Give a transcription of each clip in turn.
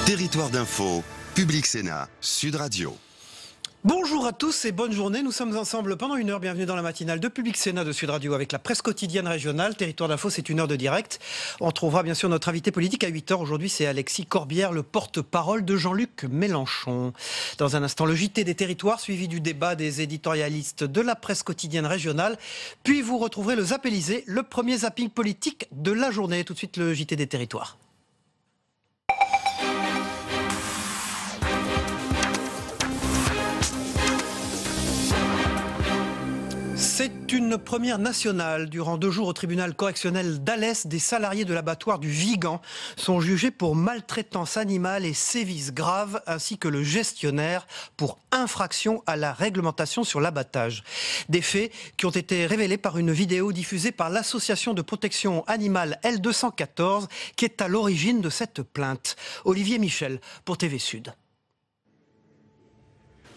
Territoire d'info, Public Sénat, Sud Radio. Bonjour à tous et bonne journée. Nous sommes ensemble pendant une heure. Bienvenue dans la matinale de Public Sénat de Sud Radio avec la presse quotidienne régionale. Territoire d'info, c'est une heure de direct. On retrouvera bien sûr notre invité politique à 8h. Aujourd'hui, c'est Alexis Corbière, le porte-parole de Jean-Luc Mélenchon. Dans un instant, le JT des territoires, suivi du débat des éditorialistes de la presse quotidienne régionale. Puis vous retrouverez le Zapp Élysée, le premier zapping politique de la journée. Tout de suite, le JT des territoires. C'est une première nationale. Durant 2 jours au tribunal correctionnel d'Alès, des salariés de l'abattoir du Vigan sont jugés pour maltraitance animale et sévices graves, ainsi que le gestionnaire pour infraction à la réglementation sur l'abattage. Des faits qui ont été révélés par une vidéo diffusée par l'association de protection animale L214 qui est à l'origine de cette plainte. Olivier Michel pour TV Sud.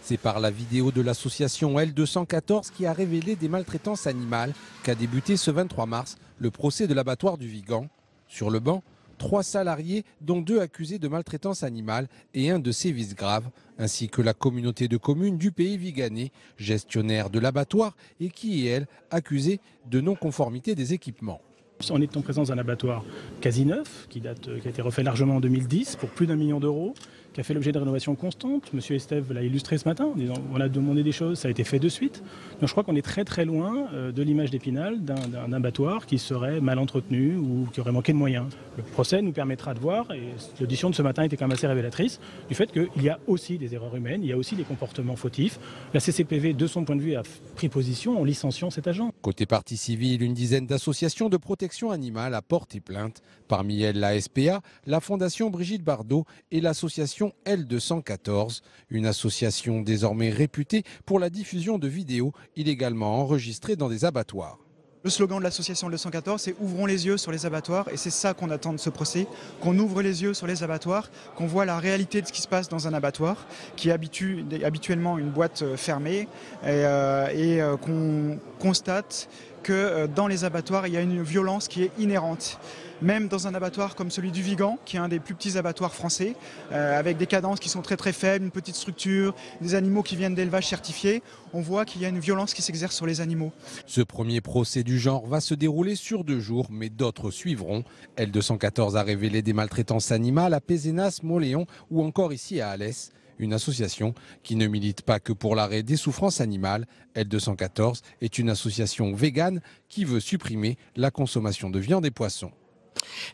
C'est par la vidéo de l'association L214 qui a révélé des maltraitances animales qu'a débuté ce 23 mars le procès de l'abattoir du Vigan. Sur le banc, 3 salariés, dont 2 accusés de maltraitance animale et 1 de sévices graves, ainsi que la communauté de communes du pays viganais, gestionnaire de l'abattoir et qui est, elle, accusée de non-conformité des équipements. On est en présence d'un abattoir quasi neuf, qui a été refait largement en 2010 pour plus d'1 million d'euros, qui a fait l'objet de rénovation constante. Monsieur Estève l'a illustré ce matin en disant on a demandé des choses, ça a été fait de suite. Donc je crois qu'on est très très loin de l'image d'Épinal d'un abattoir qui serait mal entretenu ou qui aurait manqué de moyens. Le procès nous permettra de voir, et l'audition de ce matin était quand même assez révélatrice, du fait qu'il y a aussi des erreurs humaines, il y a aussi des comportements fautifs. La CCPV, de son point de vue, a pris position en licenciant cet agent. Côté partie civile, une dizaine d'associations de protection animale a porté plainte. Parmi elles, la SPA, la Fondation Brigitte Bardot et l'association L214, une association désormais réputée pour la diffusion de vidéos illégalement enregistrées dans des abattoirs. Le slogan de l'association L214, c'est « Ouvrons les yeux sur les abattoirs » et c'est ça qu'on attend de ce procès, qu'on ouvre les yeux sur les abattoirs, qu'on voit la réalité de ce qui se passe dans un abattoir, qui est habituellement une boîte fermée et qu'on constate que dans les abattoirs, il y a une violence qui est inhérente. Même dans un abattoir comme celui du Vigan, qui est un des plus petits abattoirs français, avec des cadences qui sont très très faibles, une petite structure, des animaux qui viennent d'élevage certifiés, on voit qu'il y a une violence qui s'exerce sur les animaux. Ce premier procès du genre va se dérouler sur 2 jours, mais d'autres suivront. L214 a révélé des maltraitances animales à Pézenas, Moléon ou encore ici à Alès. Une association qui ne milite pas que pour l'arrêt des souffrances animales. L214 est une association végane qui veut supprimer la consommation de viande et poissons.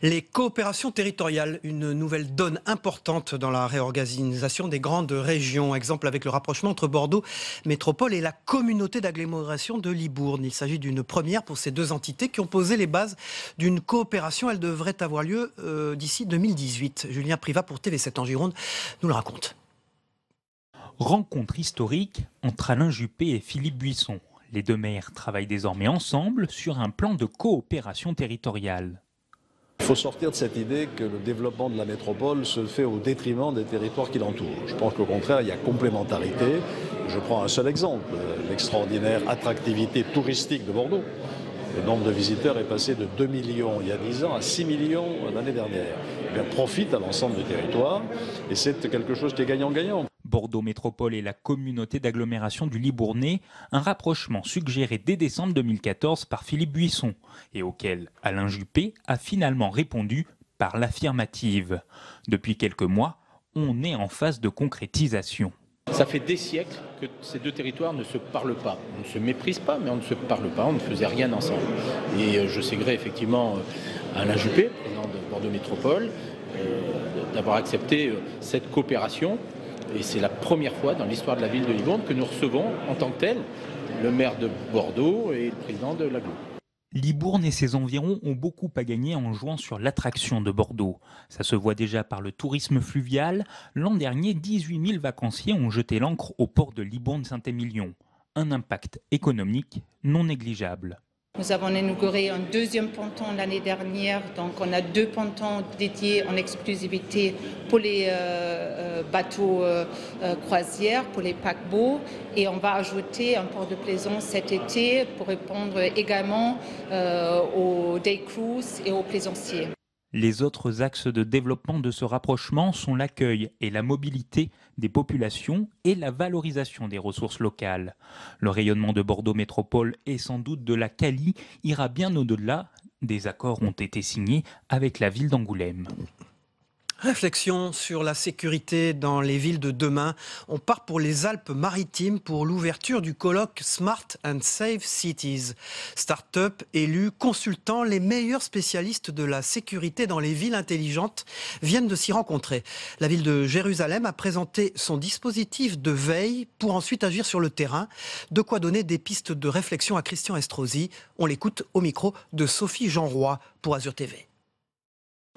Les coopérations territoriales, une nouvelle donne importante dans la réorganisation des grandes régions. Exemple avec le rapprochement entre Bordeaux Métropole et la communauté d'agglomération de Libourne. Il s'agit d'une première pour ces 2 entités qui ont posé les bases d'une coopération. Elle devrait avoir lieu d'ici 2018. Julien Privat pour TV7 en Gironde nous le raconte. Rencontre historique entre Alain Juppé et Philippe Buisson. Les 2 maires travaillent désormais ensemble sur un plan de coopération territoriale. Il faut sortir de cette idée que le développement de la métropole se fait au détriment des territoires qui l'entourent. Je pense qu'au contraire, il y a complémentarité. Je prends un seul exemple, l'extraordinaire attractivité touristique de Bordeaux. Le nombre de visiteurs est passé de 2 millions il y a 10 ans à 6 millions l'année dernière. Eh bien, profite à l'ensemble du territoire et c'est quelque chose qui est gagnant-gagnant. Bordeaux Métropole et la communauté d'agglomération du Libournais, un rapprochement suggéré dès décembre 2014 par Philippe Buisson et auquel Alain Juppé a finalement répondu par l'affirmative. Depuis quelques mois, on est en phase de concrétisation. Ça fait des siècles que ces 2 territoires ne se parlent pas. On ne se méprise pas, mais on ne se parle pas, on ne faisait rien ensemble. Et je sais gré effectivement Alain Juppé, président de Bordeaux Métropole, d'avoir accepté cette coopération. Et c'est la première fois dans l'histoire de la ville de Libourne que nous recevons en tant que tel le maire de Bordeaux et le président de l'agglo. Libourne et ses environs ont beaucoup à gagner en jouant sur l'attraction de Bordeaux. Ça se voit déjà par le tourisme fluvial. L'an dernier, 18 000 vacanciers ont jeté l'ancre au port de Libourne-Saint-Émilion. Un impact économique non négligeable. Nous avons inauguré un 2e ponton l'année dernière, donc on a 2 pontons dédiés en exclusivité pour les bateaux croisières, pour les paquebots, et on va ajouter un port de plaisance cet été pour répondre également aux day cruises et aux plaisanciers. Les autres axes de développement de ce rapprochement sont l'accueil et la mobilité des populations et la valorisation des ressources locales. Le rayonnement de Bordeaux Métropole et sans doute de la Cali ira bien au-delà. Des accords ont été signés avec la ville d'Angoulême. Réflexion sur la sécurité dans les villes de demain. On part pour les Alpes-Maritimes pour l'ouverture du colloque Smart and Safe Cities. Start-up, élus, consultants, les meilleurs spécialistes de la sécurité dans les villes intelligentes viennent de s'y rencontrer. La ville de Jérusalem a présenté son dispositif de veille pour ensuite agir sur le terrain. De quoi donner des pistes de réflexion à Christian Estrosi. On l'écoute au micro de Sophie Jeanroy pour Azur TV.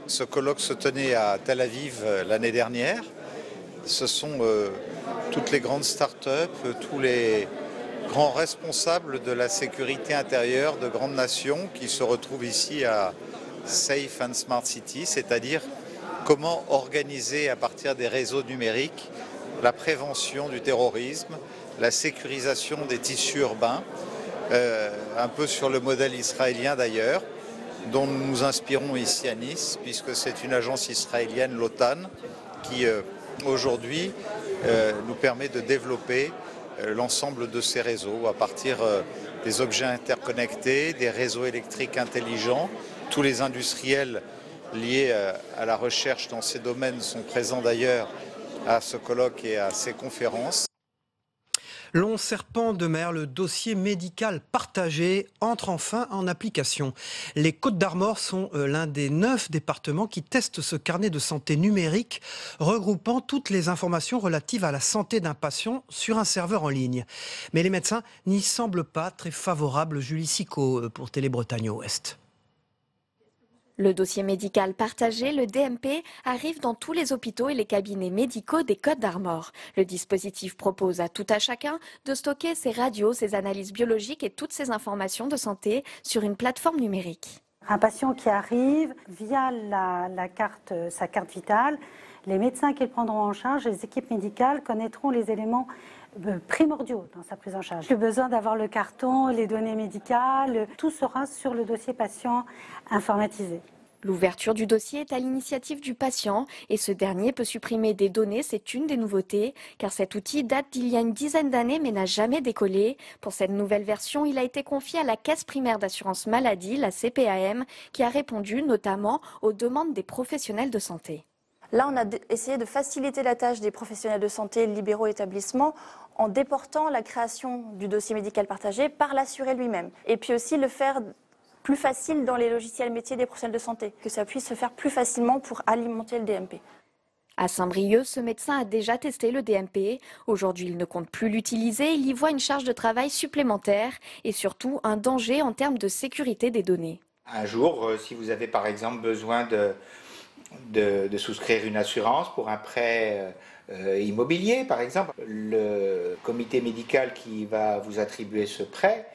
Ce colloque se tenait à Tel Aviv l'année dernière. Ce sont toutes les grandes start-up, tous les grands responsables de la sécurité intérieure de grandes nations qui se retrouvent ici à Safe and Smart City, c'est-à-dire comment organiser à partir des réseaux numériques la prévention du terrorisme, la sécurisation des tissus urbains, un peu sur le modèle israélien d'ailleurs, dont nous nous inspirons ici à Nice, puisque c'est une agence israélienne, l'OTAN, qui aujourd'hui nous permet de développer l'ensemble de ces réseaux à partir des objets interconnectés, des réseaux électriques intelligents. Tous les industriels liés à la recherche dans ces domaines sont présents d'ailleurs à ce colloque et à ces conférences. Long serpent de mer, le dossier médical partagé entre enfin en application. Les Côtes-d'Armor sont l'un des 9 départements qui testent ce carnet de santé numérique, regroupant toutes les informations relatives à la santé d'un patient sur un serveur en ligne. Mais les médecins n'y semblent pas très favorables. Julie Sicot pour Télé-Bretagne Ouest. Le dossier médical partagé, le DMP, arrive dans tous les hôpitaux et les cabinets médicaux des Côtes-d'Armor. Le dispositif propose à tout à chacun de stocker ses radios, ses analyses biologiques et toutes ses informations de santé sur une plateforme numérique. Un patient qui arrive via sa carte vitale, les médecins qui le prendront en charge, les équipes médicales connaîtront les éléments primordiaux dans sa prise en charge. Plus besoin d'avoir le carton, les données médicales, tout sera sur le dossier patient informatisé. L'ouverture du dossier est à l'initiative du patient et ce dernier peut supprimer des données, c'est une des nouveautés, car cet outil date d'il y a une dizaine d'années mais n'a jamais décollé. Pour cette nouvelle version, il a été confié à la Caisse primaire d'assurance maladie, la CPAM, qui a répondu notamment aux demandes des professionnels de santé. Là, on a essayé de faciliter la tâche des professionnels de santé libéraux établissements en déportant la création du dossier médical partagé par l'assuré lui-même. Et puis aussi le faire plus facile dans les logiciels métiers des professionnels de santé, que ça puisse se faire plus facilement pour alimenter le DMP. À Saint-Brieuc, ce médecin a déjà testé le DMP. Aujourd'hui, il ne compte plus l'utiliser. Il y voit une charge de travail supplémentaire et surtout un danger en termes de sécurité des données. Un jour, si vous avez par exemple besoin de souscrire une assurance pour un prêt immobilier, par exemple, le comité médical qui va vous attribuer ce prêt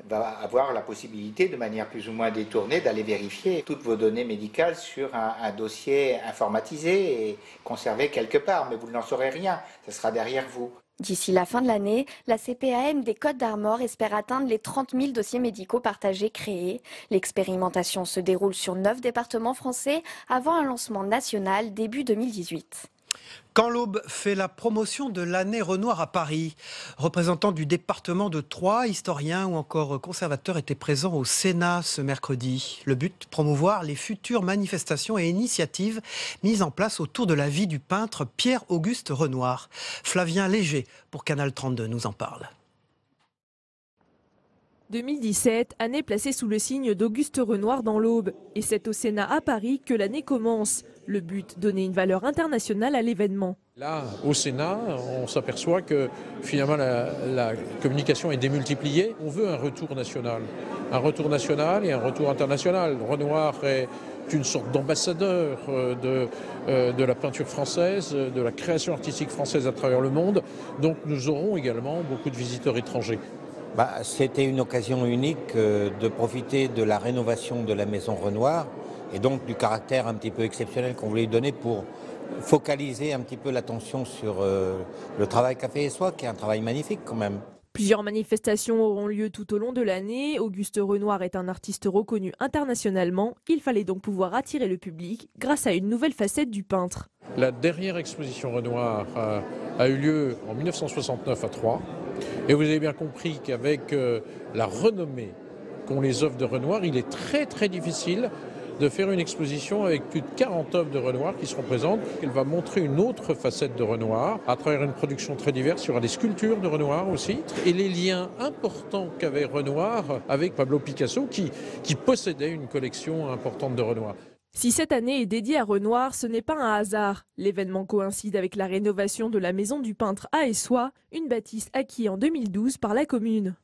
va avoir la possibilité, de manière plus ou moins détournée, d'aller vérifier toutes vos données médicales sur un dossier informatisé et conservé quelque part, mais vous n'en saurez rien, ce sera derrière vous. D'ici la fin de l'année, la CPAM des Côtes-d'Armor espère atteindre les 30 000 dossiers médicaux partagés créés. L'expérimentation se déroule sur 9 départements français avant un lancement national début 2018. Quand l'Aube fait la promotion de l'année Renoir à Paris, représentants du département de Troyes, historiens ou encore conservateurs étaient présents au Sénat ce mercredi. Le but, promouvoir les futures manifestations et initiatives mises en place autour de la vie du peintre Pierre-Auguste Renoir. Flavien Léger pour Canal 32 nous en parle. 2017, année placée sous le signe d'Auguste Renoir dans l'Aube. Et c'est au Sénat à Paris que l'année commence. Le but, donner une valeur internationale à l'événement. Là, au Sénat, on s'aperçoit que finalement la communication est démultipliée. On veut un retour national et un retour international. Renoir est une sorte d'ambassadeur de la peinture française, de la création artistique française à travers le monde. Donc nous aurons également beaucoup de visiteurs étrangers. C'était une occasion unique de profiter de la rénovation de la maison Renoir et donc du caractère un petit peu exceptionnel qu'on voulait lui donner pour focaliser un petit peu l'attention sur le travail qu'a fait Essois, qui est un travail magnifique quand même. Plusieurs manifestations auront lieu tout au long de l'année. Auguste Renoir est un artiste reconnu internationalement. Il fallait donc pouvoir attirer le public grâce à une nouvelle facette du peintre. La dernière exposition Renoir a eu lieu en 1969 à Troyes. Et vous avez bien compris qu'avec la renommée qu'ont les œuvres de Renoir, il est très très difficile de faire une exposition avec plus de 40 œuvres de Renoir qui seront présentes. Elle va montrer une autre facette de Renoir à travers une production très diverse. Il y aura des sculptures de Renoir aussi. Et les liens importants qu'avait Renoir avec Pablo Picasso qui possédait une collection importante de Renoir. Si cette année est dédiée à Renoir, ce n'est pas un hasard. L'événement coïncide avec la rénovation de la maison du peintre à Essoyes, une bâtisse acquise en 2012 par la commune.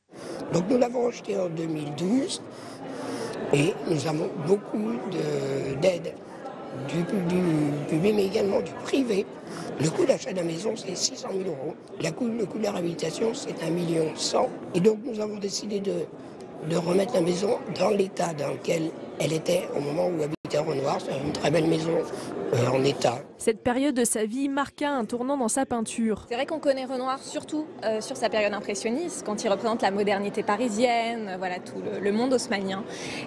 Donc nous l'avons acheté en 2012. Et nous avons beaucoup d'aide du public, mais également du privé. Le coût d'achat de la maison, c'est 600 000 €. Le coût de la réhabilitation, c'est 1,1 million. Et donc, nous avons décidé de remettre la maison dans l'état dans lequel elle était au moment où habitait Renoir. C'est une très belle maison en état. Cette période de sa vie marqua un tournant dans sa peinture. C'est vrai qu'on connaît Renoir surtout sur sa période impressionniste, quand il représente la modernité parisienne, voilà, tout le monde haussmannien.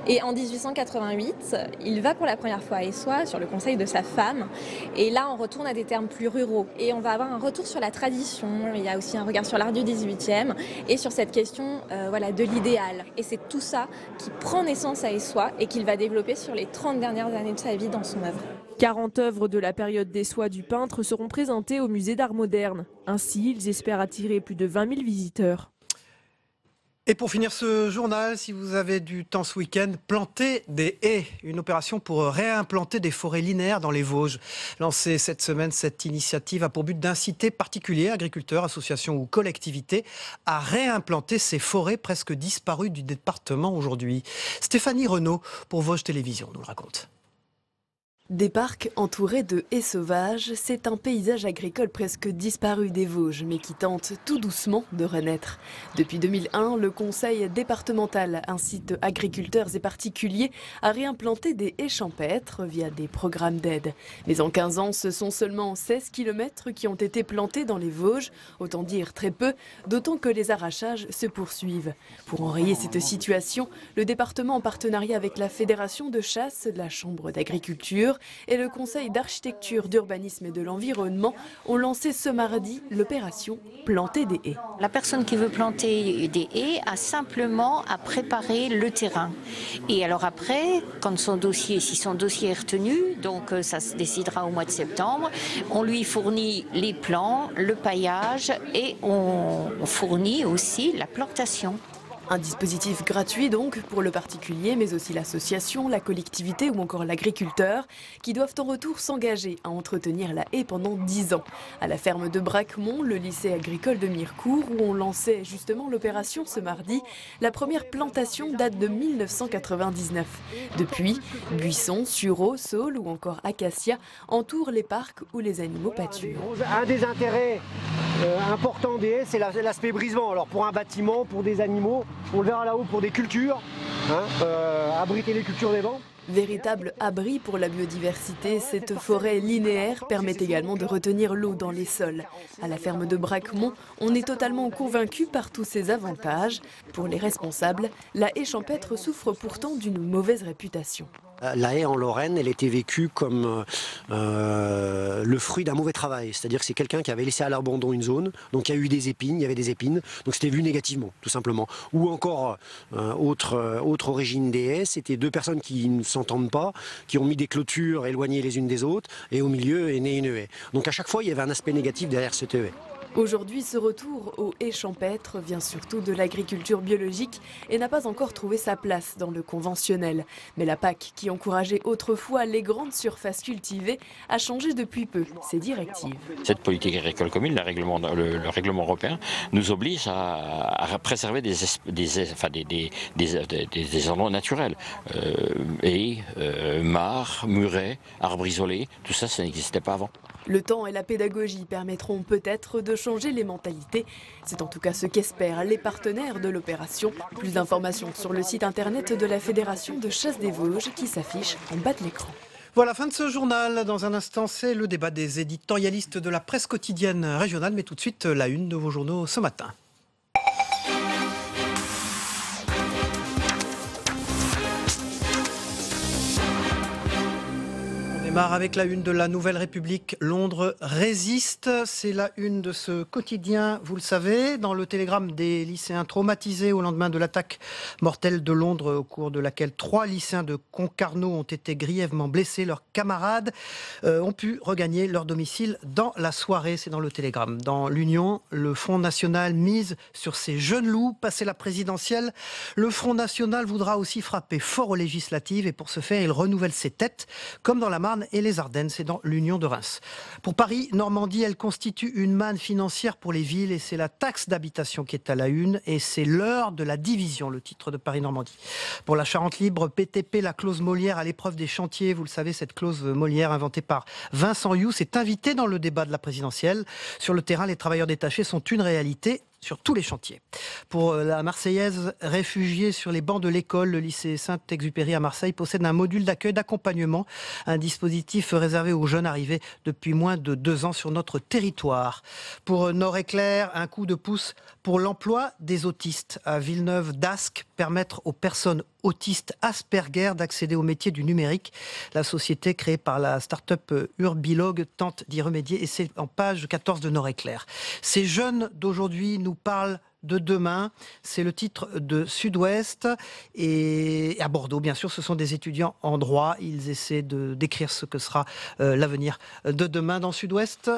Et en 1888, il va pour la première fois à Essoyes sur le conseil de sa femme. Et là, on retourne à des termes plus ruraux. Et on va avoir un retour sur la tradition. Il y a aussi un regard sur l'art du 18e et sur cette question voilà, de l'idéal. Et c'est tout ça qui prend naissance à Essoyes et qu'il va développer sur les 30 dernières années de sa vie dans son œuvre. 40 œuvres de la période d'Essoyes du peintre seront présentées au musée d'art moderne. Ainsi, ils espèrent attirer plus de 20 000 visiteurs. Et pour finir ce journal, si vous avez du temps ce week-end, plantez des haies. Une opération pour réimplanter des forêts linéaires dans les Vosges. Lancée cette semaine, cette initiative a pour but d'inciter particuliers, agriculteurs, associations ou collectivités à réimplanter ces forêts presque disparues du département aujourd'hui. Stéphanie Renaud pour Vosges Télévisions nous le raconte. Des parcs entourés de haies sauvages, c'est un paysage agricole presque disparu des Vosges, mais qui tente tout doucement de renaître. Depuis 2001, le conseil départemental incite agriculteurs et particuliers à réimplanter des haies champêtres via des programmes d'aide. Mais en 15 ans, ce sont seulement 16 km qui ont été plantés dans les Vosges, autant dire très peu, d'autant que les arrachages se poursuivent. Pour enrayer cette situation, le département, en partenariat avec la Fédération de chasse, la Chambre d'agriculture et le Conseil d'architecture, d'urbanisme et de l'environnement ont lancé ce mardi l'opération Planter des haies. La personne qui veut planter des haies a simplement à préparer le terrain. Et alors après, quand son dossier, si son dossier est retenu, donc ça se décidera au mois de septembre, on lui fournit les plans, le paillage et on fournit aussi la plantation. Un dispositif gratuit donc pour le particulier, mais aussi l'association, la collectivité ou encore l'agriculteur qui doivent en retour s'engager à entretenir la haie pendant 10 ans. À la ferme de Braquemont, le lycée agricole de Mirecourt, où on lançait justement l'opération ce mardi, la première plantation date de 1999. Depuis, buissons, sureaux, saules ou encore acacias entourent les parcs où les animaux pâturent. Un des intérêts importants des haies, c'est l'aspect brisement. Alors pour un bâtiment, pour des animaux, on le verra là-haut pour des cultures, abriter les cultures des vents. Véritable abri pour la biodiversité, cette forêt linéaire permet également de retenir l'eau dans les sols. À la ferme de Braquemont, on est totalement convaincu par tous ces avantages. Pour les responsables, la haie champêtre souffre pourtant d'une mauvaise réputation. La haie en Lorraine, elle était vécue comme le fruit d'un mauvais travail. C'est-à-dire que c'est quelqu'un qui avait laissé à l'abandon une zone, donc il y a eu des épines, il y avait des épines, donc c'était vu négativement, tout simplement. Ou encore, autre origine des haies, c'était deux personnes qui ne s'entendent pas, qui ont mis des clôtures éloignées les unes des autres, et au milieu est née une haie. Donc à chaque fois, il y avait un aspect négatif derrière cette haie. Aujourd'hui, ce retour aux haies champêtres vient surtout de l'agriculture biologique et n'a pas encore trouvé sa place dans le conventionnel. Mais la PAC, qui encourageait autrefois les grandes surfaces cultivées, a changé depuis peu ses directives. Cette politique agricole commune, le règlement européen, nous oblige à préserver des endroits naturels. Haies, mares, murets, arbres isolés, tout ça, ça n'existait pas avant. Le temps et la pédagogie permettront peut-être de changer les mentalités. C'est en tout cas ce qu'espèrent les partenaires de l'opération. Plus d'informations sur le site internet de la Fédération de chasse des Vosges qui s'affiche en bas de l'écran. Voilà, fin de ce journal. Dans un instant, c'est le débat des éditorialistes de la presse quotidienne régionale. Mais tout de suite, la une de vos journaux ce matin. démarre avec la une de la Nouvelle République. Londres résiste. C'est la une de ce quotidien, vous le savez. Dans le télégramme, des lycéens traumatisés au lendemain de l'attaque mortelle de Londres, au cours de laquelle 3 lycéens de Concarneau ont été grièvement blessés. Leurs camarades ont pu regagner leur domicile dans la soirée. C'est dans le télégramme. Dans l'Union, le Front National mise sur ces jeunes loups. Passé la présidentielle, le Front National voudra aussi frapper fort aux législatives et pour ce faire, il renouvelle ses têtes, comme dans la Marne et les Ardennes, c'est dans l'Union de Reims. Pour Paris, Normandie, elle constitue une manne financière pour les villes et c'est la taxe d'habitation qui est à la une et c'est l'heure de la division, le titre de Paris-Normandie. Pour la Charente libre, PTP, la clause Molière à l'épreuve des chantiers. Vous le savez, cette clause Molière inventée par Vincent Youx est invitée dans le débat de la présidentielle. Sur le terrain, les travailleurs détachés sont une réalité sur tous les chantiers. Pour la Marseillaise réfugiée sur les bancs de l'école, le lycée Saint-Exupéry à Marseille possède un module d'accueil d'accompagnement, un dispositif réservé aux jeunes arrivés depuis moins de 2 ans sur notre territoire. Pour Nord-Éclair, un coup de pouce pour l'emploi des autistes. À Villeneuve-d'Ascq, permettre aux personnes autistes Asperger d'accéder au métier du numérique. La société créée par la start-up Urbilog tente d'y remédier et c'est en page 14 de Nord-Éclair. Ces jeunes d'aujourd'hui nous parlent de demain, c'est le titre de Sud-Ouest et à Bordeaux, bien sûr, ce sont des étudiants en droit. Ils essaient de décrire ce que sera l'avenir de demain dans Sud-Ouest.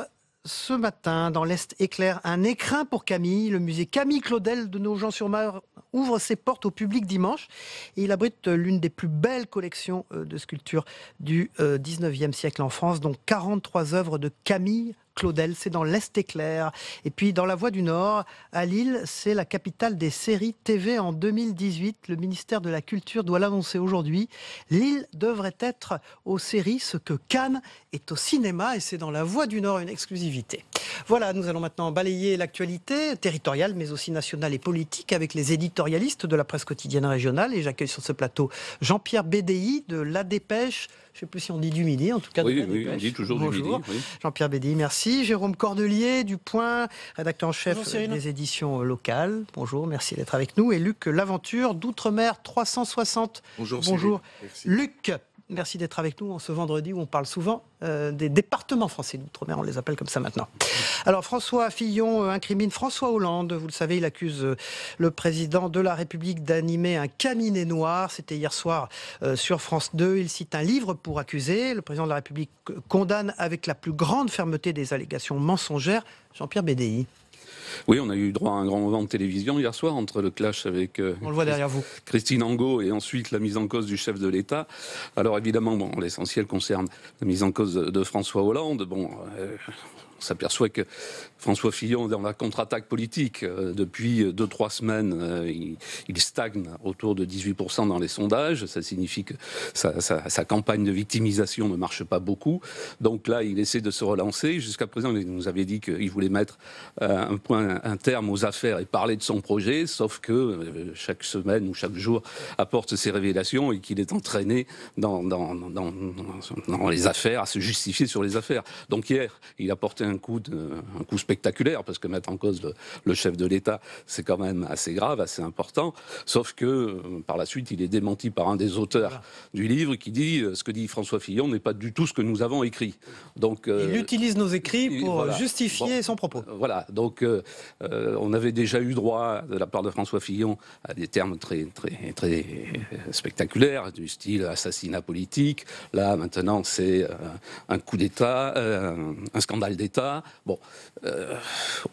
Ce matin, dans l'Est éclair, un écrin pour Camille. Le musée Camille Claudel de Nogent-sur-Marne ouvre ses portes au public dimanche. Et il abrite l'une des plus belles collections de sculptures du 19e siècle en France, dont 43 œuvres de Camille Claudel, c'est dans l'Est éclair. Et puis dans la Voie du Nord, à Lille, c'est la capitale des séries TV en 2018. Le ministère de la Culture doit l'annoncer aujourd'hui. Lille devrait être aux séries ce que Cannes est au cinéma et c'est dans la Voie du Nord une exclusivité. Voilà, nous allons maintenant balayer l'actualité territoriale mais aussi nationale et politique avec les éditorialistes de la presse quotidienne régionale et j'accueille sur ce plateau Jean-Pierre Bédéi de La Dépêche. Je ne sais plus si on dit du Midi, en tout cas. Oui, on dit toujours Bonjour. du Midi. Oui. Jean-Pierre Bédéi, merci. Jérôme Cordelier du Point, rédacteur en chef des éditions locales. Bonjour, merci d'être avec nous. Et Luc Laventure d'Outre-mer 360. Bonjour. Luc. Merci d'être avec nous en ce vendredi où on parle souvent des départements français d'outre-mer, on les appelle comme ça maintenant. Alors François Fillon incrimine François Hollande, vous le savez, il accuse le président de la République d'animer un cabinet noir, c'était hier soir sur France 2, il cite un livre pour accuser, le président de la République condamne avec la plus grande fermeté des allégations mensongères. Jean-Pierre Bédéi. Oui, on a eu droit à un grand moment de télévision hier soir entre le clash avec on le voit derrière vous. Christine Angot et ensuite la mise en cause du chef de l'État. Alors évidemment, l'essentiel concerne la mise en cause de François Hollande. On s'aperçoit que François Fillon est dans la contre-attaque politique. Depuis 2-3 semaines, il stagne autour de 18% dans les sondages. Ça signifie que sa campagne de victimisation ne marche pas beaucoup. Donc là, il essaie de se relancer. Jusqu'à présent, il nous avait dit qu'il voulait mettre un terme aux affaires et parler de son projet, sauf que chaque semaine ou chaque jour apporte ses révélations et qu'il est entraîné dans les affaires, à se justifier sur les affaires. Donc hier, il a porté un coup spectaculaire, parce que mettre en cause le chef de l'État, c'est quand même assez grave, assez important, sauf que par la suite, il est démenti par un des auteurs du livre qui dit ce que dit François Fillon n'est pas du tout ce que nous avons écrit. Donc, il utilise nos écrits pour justifier son propos. Voilà, donc on avait déjà eu droit de la part de François Fillon à des termes très, très, très spectaculaires, du style assassinat politique. Là, maintenant, c'est un coup d'État, un scandale d'État.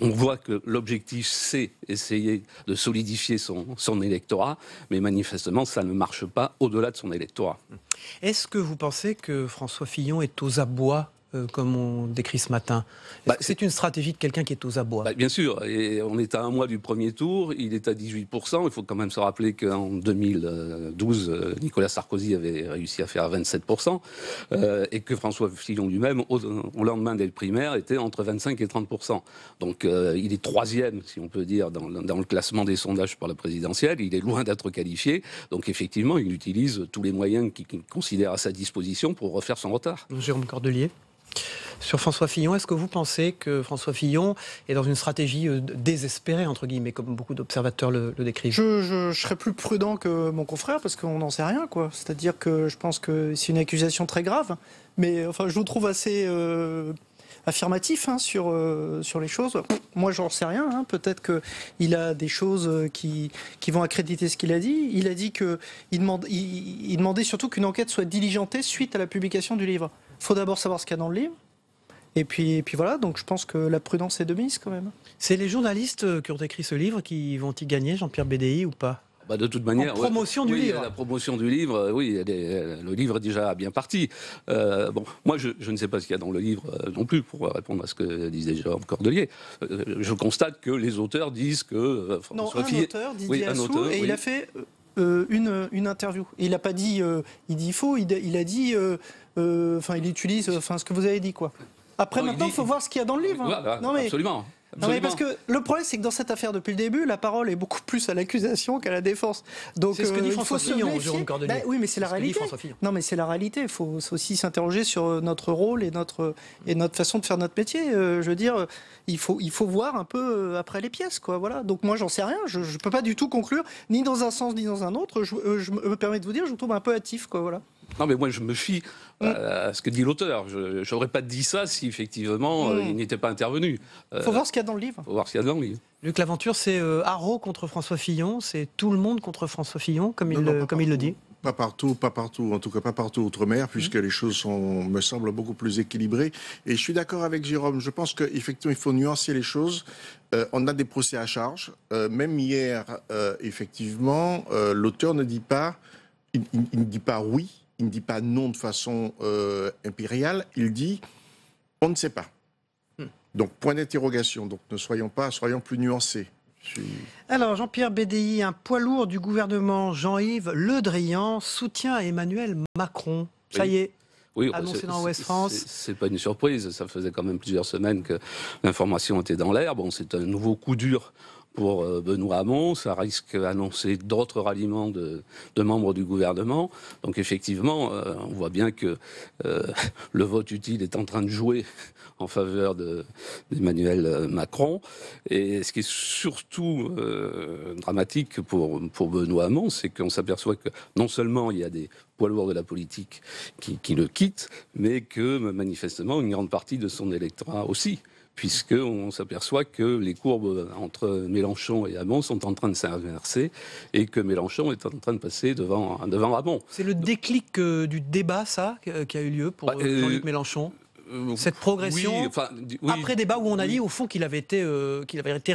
On voit que l'objectif, c'est essayer de solidifier son électorat, mais manifestement, ça ne marche pas au-delà de son électorat. Est-ce que vous pensez que François Fillon est aux abois comme on décrit ce matin? C'est une stratégie de quelqu'un qui est aux abois. Bien sûr, et on est à 1 mois du premier tour, il est à 18%. Il faut quand même se rappeler qu'en 2012, Nicolas Sarkozy avait réussi à faire 27%, et que François Fillon lui-même, au lendemain des primaires, était entre 25 et 30%. Donc il est 3e, si on peut dire, dans le classement des sondages pour la présidentielle. Il est loin d'être qualifié. Donc effectivement, il utilise tous les moyens qu'il considère à sa disposition pour refaire son retard. Jérôme Cordelier. Sur François Fillon, est-ce que vous pensez que François Fillon est dans une stratégie désespérée, entre guillemets, comme beaucoup d'observateurs le décrivent? Je serais plus prudent que mon confrère, parce qu'on n'en sait rien, quoi. C'est-à-dire que je pense que c'est une accusation très grave, mais enfin, je vous trouve assez affirmatif sur les choses. Moi, j'en sais rien. Peut-être qu'il a des choses qui vont accréditer ce qu'il a dit. Il a dit qu'il demandait surtout qu'une enquête soit diligentée suite à la publication du livre. Il faut d'abord savoir ce qu'il y a dans le livre. Et puis voilà, donc je pense que la prudence est de mise quand même. C'est les journalistes qui ont écrit ce livre qui vont y gagner, Jean-Pierre BDI, ou pas? De toute manière, en promotion du livre. La promotion du livre, oui, le livre est déjà bien parti. Moi, je ne sais pas ce qu'il y a dans le livre non plus, pour répondre à ce que disait Jérôme Cordelier. Je constate que les auteurs disent que François Fillon... auteur, Didier Assou, et il a fait une interview. Et il n'a pas dit il dit faux, il a dit... il utilise ce que vous avez dit, quoi. Après, maintenant, il faut voir ce qu'il y a dans le livre. Non, mais... Absolument. Non, mais parce que le problème, c'est que dans cette affaire, depuis le début, la parole est beaucoup plus à l'accusation qu'à la défense. Donc, c'est ce que dit François Fillon, Jérôme Cordelier. Oui, mais c'est la réalité. Non, mais c'est la réalité. Il faut aussi s'interroger sur notre rôle et notre façon de faire notre métier. Je veux dire, il faut voir un peu après les pièces, quoi. Voilà. Donc moi, j'en sais rien. Je ne peux pas du tout conclure, ni dans un sens, ni dans un autre. Je me permets de vous dire, je vous trouve un peu hâtif, quoi. Voilà. Non, mais moi, je me fie à ce que dit l'auteur. Je n'aurais pas dit ça si, effectivement, il n'était pas intervenu. Il faut voir ce qu'il y a dans le livre. Il faut voir ce qu'il y a dans le livre. Luc Laventure, c'est Haro contre François Fillon, c'est tout le monde contre François Fillon, comme il le dit. Pas partout, en tout cas pas partout outre-mer, puisque les choses me semblent beaucoup plus équilibrées. Et je suis d'accord avec Jérôme, je pense qu'effectivement, il faut nuancer les choses. On a des procès à charge. Même hier, effectivement, l'auteur ne dit pas, il ne dit pas oui, il ne dit pas non de façon impériale, il dit on ne sait pas. Donc, point d'interrogation. Donc, soyons plus nuancés. Alors, Jean-Pierre BDI, un poids lourd du gouvernement, Jean-Yves Le Drian, soutient Emmanuel Macron. Ça y est. Oui, annoncé dans Ouest France. C'est pas une surprise. Ça faisait quand même plusieurs semaines que l'information était dans l'air. Bon, c'est un nouveau coup dur pour Benoît Hamon. Ça risque d'annoncer d'autres ralliements de membres du gouvernement. Donc effectivement, on voit bien que le vote utile est en train de jouer en faveur d'Emmanuel Macron. Et ce qui est surtout dramatique pour Benoît Hamon, c'est qu'on s'aperçoit que non seulement il y a des poids lourds de la politique qui le quittent, mais que manifestement une grande partie de son électorat aussi, puisqu'on s'aperçoit que les courbes entre Mélenchon et Hamon sont en train de s'inverser et que Mélenchon est en train de passer devant Hamon. C'est le déclic du débat, ça, qui a eu lieu pour Jean-Luc Mélenchon? Cette progression, après débat où on a dit au fond qu'il avait été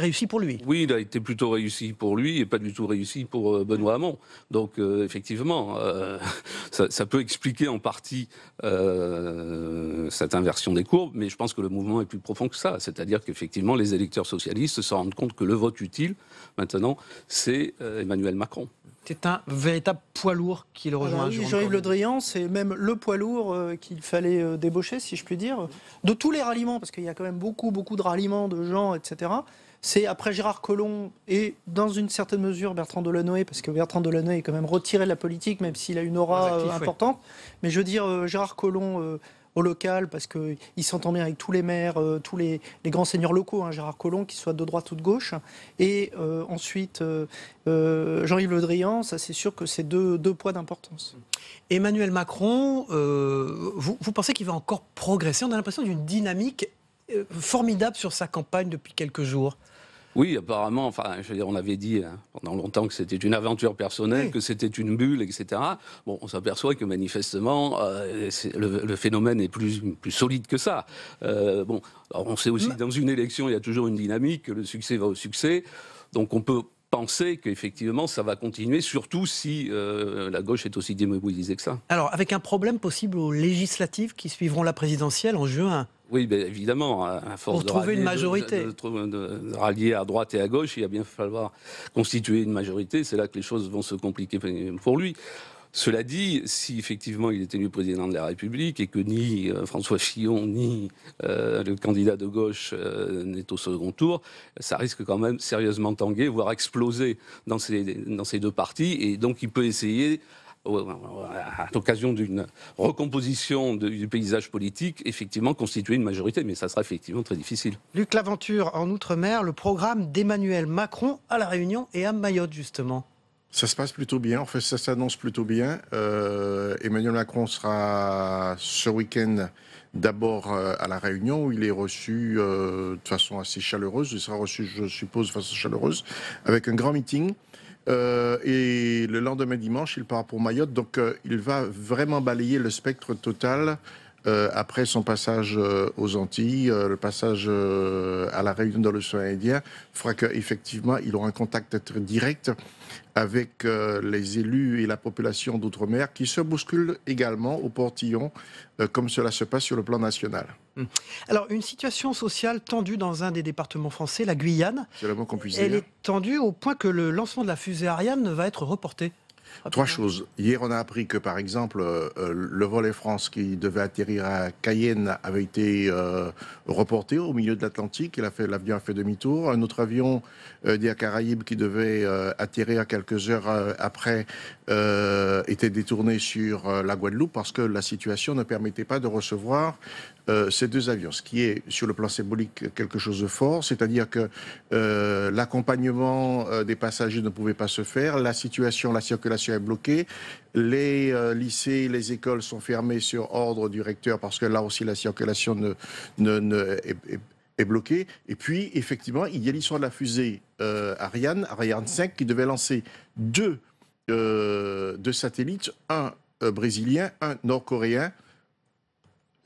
réussi pour lui. Oui, il a été plutôt réussi pour lui et pas du tout réussi pour Benoît Hamon. Donc effectivement, ça peut expliquer en partie cette inversion des courbes, mais je pense que le mouvement est plus profond que ça. C'est-à-dire qu'effectivement, les électeurs socialistes se rendent compte que le vote utile, maintenant, c'est Emmanuel Macron. C'est un véritable poids lourd qui le rejoint. Oui, Jean-Yves Le Drian, c'est même le poids lourd qu'il fallait débaucher, si je puis dire, de tous les ralliements, parce qu'il y a quand même beaucoup de ralliements de gens, etc. C'est après Gérard Collomb et dans une certaine mesure Bertrand Delanoë, parce que Bertrand Delanoë est quand même retiré de la politique, même s'il a une aura importante. Mais je veux dire, Gérard Collomb au local, parce qu'il s'entend bien avec tous les maires, tous les grands seigneurs locaux, Gérard Collomb, qu'il soit de droite ou de gauche. Et ensuite, Jean-Yves Le Drian, ça c'est sûr que c'est deux poids d'importance. Emmanuel Macron, vous pensez qu'il va encore progresser? On a l'impression d'une dynamique formidable sur sa campagne depuis quelques jours. Oui, apparemment, je veux dire, on avait dit pendant longtemps que c'était une aventure personnelle, que c'était une bulle, etc. Bon, on s'aperçoit que manifestement, le phénomène est plus solide que ça. Alors on sait aussi que dans une élection, il y a toujours une dynamique, que le succès va au succès. Donc on peut penser qu'effectivement, ça va continuer, surtout si la gauche est aussi démobilisée que ça. Alors, avec un problème possible aux législatives qui suivront la présidentielle en juin. Oui, bien évidemment, à force pour trouver une majorité. De rallier à droite et à gauche, il va bien falloir constituer une majorité. C'est là que les choses vont se compliquer pour lui. Cela dit, si effectivement il est élu président de la République et que ni François Fillon ni le candidat de gauche n'est au second tour, ça risque quand même sérieusement tanguer, voire exploser dans ces deux partis. Et donc il peut essayer à l'occasion d'une recomposition du paysage politique, effectivement constituer une majorité. Mais ça sera effectivement très difficile. Luc Laventure, en Outre-mer, le programme d'Emmanuel Macron à La Réunion et à Mayotte, justement. Ça se passe plutôt bien, en fait ça s'annonce plutôt bien. Emmanuel Macron sera ce week-end d'abord à La Réunion où il est reçu de façon assez chaleureuse. Il sera reçu, je suppose, de façon chaleureuse, avec un grand meeting. Et le lendemain dimanche, il part pour Mayotte. Donc il va vraiment balayer le spectre total après son passage aux Antilles, le passage à La Réunion dans l'océan Indien, fera qu'effectivement, il aura un contact très direct avec les élus et la population d'outre-mer qui se bousculent également au portillon, comme cela se passe sur le plan national. Alors, une situation sociale tendue dans un des départements français, la Guyane. C'est le mot qu'on puisse Elle dire. est tendue au point que le lancement de la fusée Ariane va être reporté. Trois choses. Hier, on a appris que, par exemple, le vol Air France qui devait atterrir à Cayenne avait été reporté au milieu de l'Atlantique. L'avion a fait demi-tour. Un autre avion d'Air Caraïbes qui devait atterrir quelques heures après était détourné sur la Guadeloupe parce que la situation ne permettait pas de recevoir ces deux avions. Ce qui est, sur le plan symbolique, quelque chose de fort. C'est-à-dire que l'accompagnement des passagers ne pouvait pas se faire. La circulation est bloquée. Les lycées, les écoles sont fermées sur ordre du recteur parce que là aussi la circulation est bloquée. Et puis, effectivement, il y a l'histoire de la fusée Ariane 5, qui devait lancer deux satellites, un brésilien, un nord-coréen,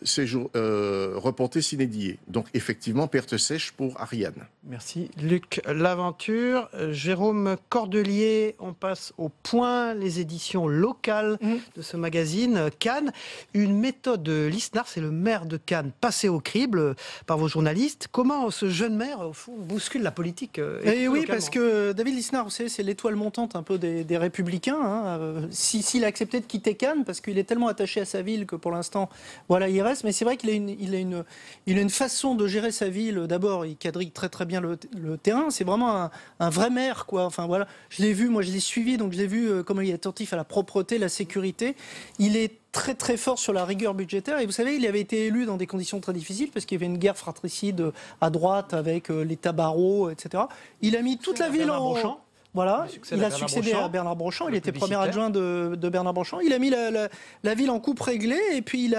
reporté sine die. Donc, effectivement, perte sèche pour Ariane. Merci Luc Laventure. Jérôme Cordelier, on passe au point, les éditions locales de ce magazine Cannes. Une méthode de Lisnard, c'est le maire de Cannes, passé au crible par vos journalistes. Comment ce jeune maire, au fond, bouscule la politique Et oui, parce que David Lisnard, vous savez, c'est l'étoile montante un peu des Républicains. Hein. S'il a accepté de quitter Cannes, parce qu'il est tellement attaché à sa ville que pour l'instant, voilà, il reste. Mais c'est vrai qu'il a une façon de gérer sa ville. D'abord, il quadrille très très bien le terrain. C'est vraiment un vrai maire, quoi. Enfin voilà, je l'ai vu, moi je l'ai suivi, donc je l'ai vu comment il est attentif à la propreté, la sécurité. Il est très très fort sur la rigueur budgétaire. Et vous savez, il avait été élu dans des conditions très difficiles parce qu'il y avait une guerre fratricide à droite avec l'État barreau, etc. Il a mis toute la ville en... Voilà, il a succédé à Bernard Brochant, il était premier adjoint de Bernard Brochant, il a mis la ville en coupe réglée et puis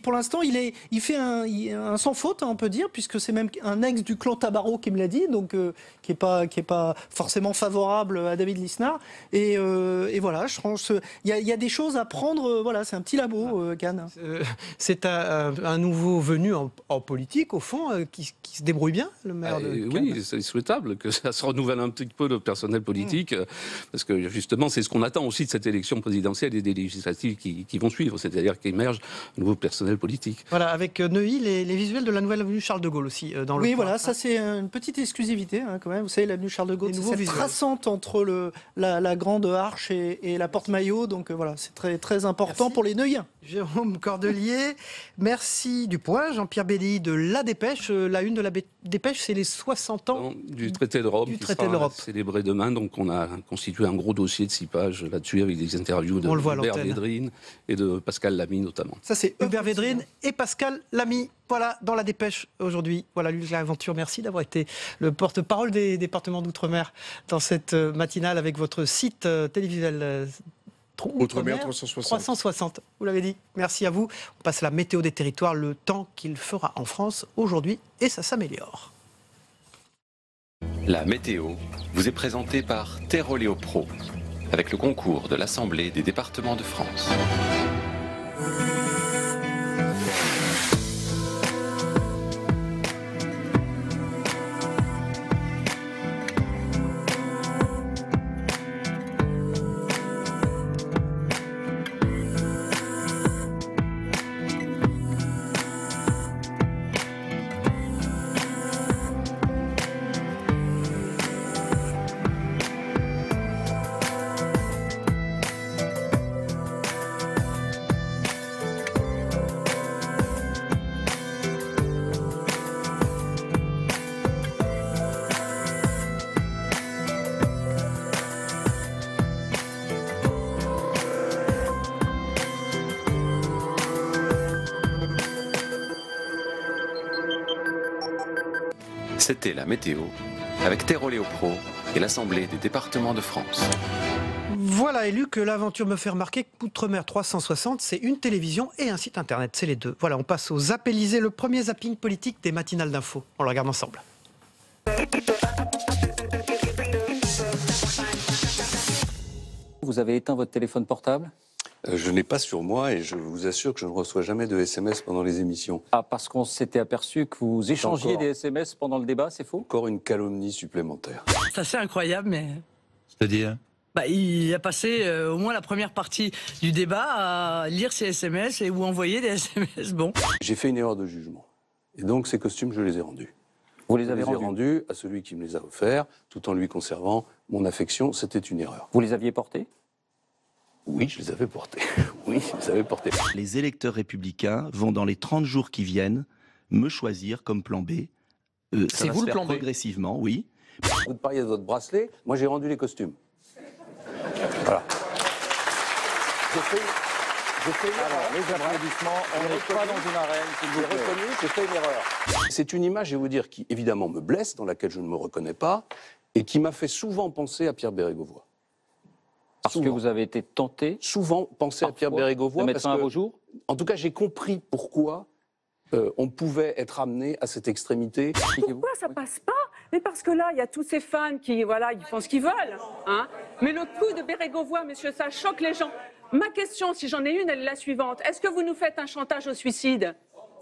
pour l'instant il fait un sans faute, on peut dire, puisque c'est même un ex du clan Tabarot qui me l'a dit, donc qui est pas forcément favorable à David Lisnard et voilà, je pense il y a des choses à prendre, voilà, c'est un petit labo Cannes. C'est un nouveau venu en politique au fond qui se débrouille bien, le maire de Cannes. Oui, c'est souhaitable que ça se renouvelle un petit peu le personnel politique, parce que justement c'est ce qu'on attend aussi de cette élection présidentielle et des législatives qui vont suivre, c'est-à-dire qu'émerge un nouveau personnel polique. Voilà, avec Neuilly, les visuels de la nouvelle avenue Charles de Gaulle aussi dans le Oui, point. Voilà, ça c'est une petite exclusivité quand même. Vous savez, l'avenue Charles de Gaulle, c'est cette traçante entre la grande arche et la porte Maillot, donc voilà, c'est très très important pour les Neuilliens. Jérôme Cordelier, merci du point. Jean-Pierre Belli de La Dépêche. La une de La Dépêche, c'est les 60 ans du traité de Rome, qui sera célébré demain. Donc on a constitué un gros dossier de 6 pages là-dessus avec des interviews de Hubert Védrine et de Pascal Lamy notamment. Ça c'est Hubert Védrine et Pascal Lamy. Voilà, dans La Dépêche aujourd'hui. Voilà, Luc Laventure, merci d'avoir été le porte-parole des départements d'outre-mer dans cette matinale avec votre site télévisuel. Outre-mer 360. Vous l'avez dit. Merci à vous. On passe à la météo des territoires, le temps qu'il fera en France aujourd'hui et ça s'améliore. La météo vous est présentée par Terroléo Pro avec le concours de l'Assemblée des départements de France. C'était la météo avec Terre Pro et l'Assemblée des départements de France. Voilà, élu que l'aventure me fait remarquer qu'Outre-mer 360, c'est une télévision et un site internet, c'est les deux. Voilà, on passe au Zappélisé, le premier zapping politique des matinales d'info. On le regarde ensemble. Vous avez éteint votre téléphone portable ? Je n'ai pas sur moi et je vous assure que je ne reçois jamais de SMS pendant les émissions. Ah, parce qu'on s'était aperçu que vous échangiez des SMS pendant le débat, c'est faux ? Encore une calomnie supplémentaire. C'est assez incroyable, mais... C'est-à-dire ? Il a passé au moins la première partie du débat à lire ses SMS ou envoyer des SMS. Bon. J'ai fait une erreur de jugement. Et donc ces costumes, je les ai rendus. Vous les avez rendus à celui qui me les a offerts, tout en lui conservant mon affection. C'était une erreur. Vous les aviez portés ? Oui, je les avais portés. Oui, je les avais portés. Les électeurs républicains vont dans les 30 jours qui viennent me choisir comme plan B. C'est vous le plan B ? Progressivement, oui. Vous parliez de votre bracelet, moi j'ai rendu les costumes. Voilà. Alors, les applaudissements, on n'est pas dans une arène, s'il vous plaît. J'ai fait une erreur. C'est une image, je vais vous dire, qui évidemment me blesse, dans laquelle je ne me reconnais pas, et qui m'a fait souvent penser à Pierre Bérégovoy. Parce que vous avez été tenté souvent penser à Pierre Bérégovoy. De mettre fin à vos jours ? En tout cas, j'ai compris pourquoi on pouvait être amené à cette extrémité. Pourquoi ça passe pas? Mais parce que là, il y a tous ces fans qui, voilà, ils font ce qu'ils veulent. Hein. Mais le coup de Bérégovoy, monsieur, ça choque les gens. Ma question, si j'en ai une, elle est la suivante. Est-ce que vous nous faites un chantage au suicide?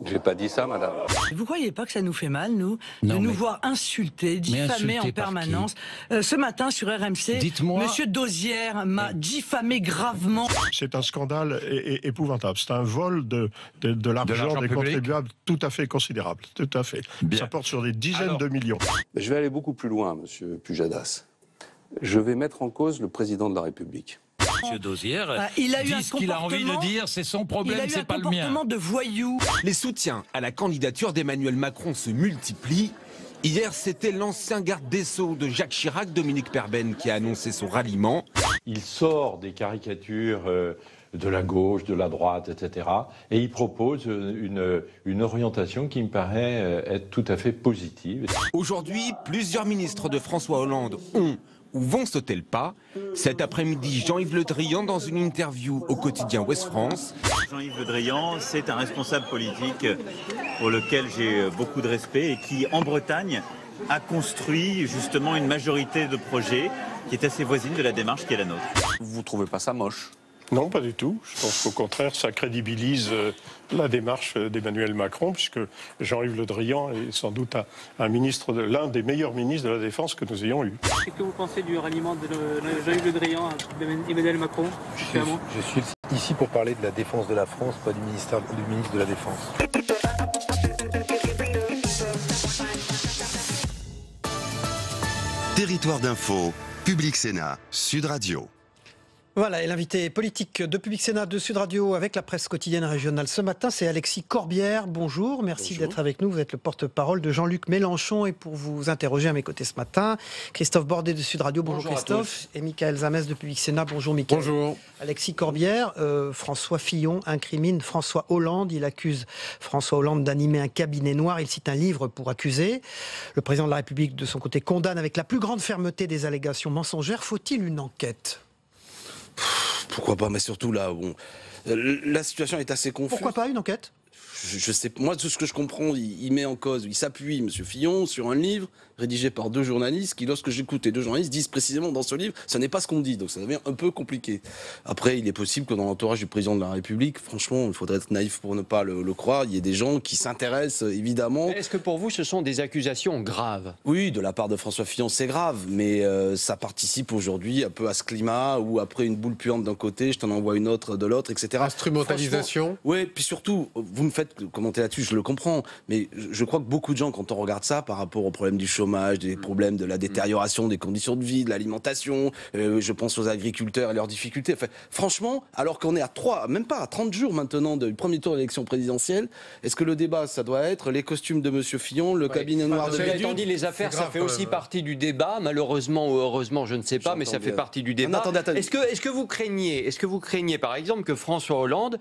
J'ai pas dit ça, madame. Vous croyez pas que ça nous fait mal, nous, de nous voir insultés, diffamés en permanence? Ce matin, sur RMC, monsieur Dosière m'a diffamé gravement. C'est un scandale épouvantable. C'est un vol de l'argent des contribuables tout à fait considérable. Tout à fait. Bien. Ça porte sur des dizaines de millions. Je vais aller beaucoup plus loin, monsieur Pujadas. Je vais mettre en cause le président de la République. Monsieur Dosière il a eu dit ce qu'il a envie de dire, c'est son problème, c'est pas le mien. Il a eu un comportement de voyou. Les soutiens à la candidature d'Emmanuel Macron se multiplient. Hier, c'était l'ancien garde des Sceaux de Jacques Chirac, Dominique Perben, qui a annoncé son ralliement. Il sort des caricatures de la gauche, de la droite, etc. Et il propose une orientation qui me paraît être tout à fait positive. Aujourd'hui, plusieurs ministres de François Hollande ont ou vont sauter le pas. Cet après-midi, Jean-Yves Le Drian dans une interview au quotidien Ouest France. Jean-Yves Le Drian, c'est un responsable politique pour lequel j'ai beaucoup de respect et qui, en Bretagne, a construit justement une majorité de projets qui est assez voisine de la démarche qui est la nôtre. Vous ne trouvez pas ça moche ? Non, pas du tout. Je pense qu'au contraire, ça crédibilise la démarche d'Emmanuel Macron, puisque Jean-Yves Le Drian est sans doute l'un des meilleurs ministres de la Défense que nous ayons eu. Qu'est-ce que vous pensez du ralliement de Jean-Yves Le Drian à Emmanuel Macron? Je suis ici pour parler de la défense de la France, pas du ministre de la Défense. Territoire d'info, Public Sénat, Sud Radio. Voilà, et l'invité politique de Public Sénat de Sud Radio avec la presse quotidienne régionale ce matin, c'est Alexis Corbière. Bonjour, merci d'être avec nous. Vous êtes le porte-parole de Jean-Luc Mélenchon et pour vous interroger à mes côtés ce matin, Christophe Bordet de Sud Radio. Bonjour Christophe. Et Michael Zamès de Public Sénat. Bonjour Michael. Bonjour. Alexis Corbière, François Fillon incrimine François Hollande. Il accuse François Hollande d'animer un cabinet noir. Il cite un livre pour accuser. Le président de la République, de son côté, condamne avec la plus grande fermeté des allégations mensongères. Faut-il une enquête ? Pourquoi pas, mais surtout là, bon, la situation est assez confuse. Pourquoi pas une enquête ? Je sais, moi, tout ce que je comprends, il met en cause, il s'appuie, M. Fillon, sur un livre rédigé par deux journalistes qui, lorsque j'écoute les deux journalistes, disent précisément dans ce livre, ce n'est pas ce qu'on dit, donc ça devient un peu compliqué. Après, il est possible que dans l'entourage du président de la République, franchement, il faudrait être naïf pour ne pas le croire, il y ait des gens qui s'intéressent, évidemment. Est-ce que pour vous, ce sont des accusations graves ? Oui, de la part de François Fillon, c'est grave, mais ça participe aujourd'hui un peu à ce climat où après une boule puante d'un côté, je t'en envoie une autre de l'autre, etc. Instrumentalisation ? Oui, puis surtout, vous me faites commenter là-dessus, je le comprends, mais je crois que beaucoup de gens, quand on regarde ça par rapport au problème du chômage, des problèmes de la détérioration des conditions de vie, de l'alimentation, je pense aux agriculteurs et leurs difficultés. Enfin, franchement, alors qu'on est à 30 jours maintenant du premier tour de l'élection présidentielle, est-ce que le débat, ça doit être les costumes de M. Fillon, le cabinet noir de Bédune ? Étant dit, les affaires, ça fait aussi partie du débat, malheureusement ou heureusement, je ne sais pas, mais ça fait partie du débat. Attendez. Est-ce que vous craignez, par exemple, que François Hollande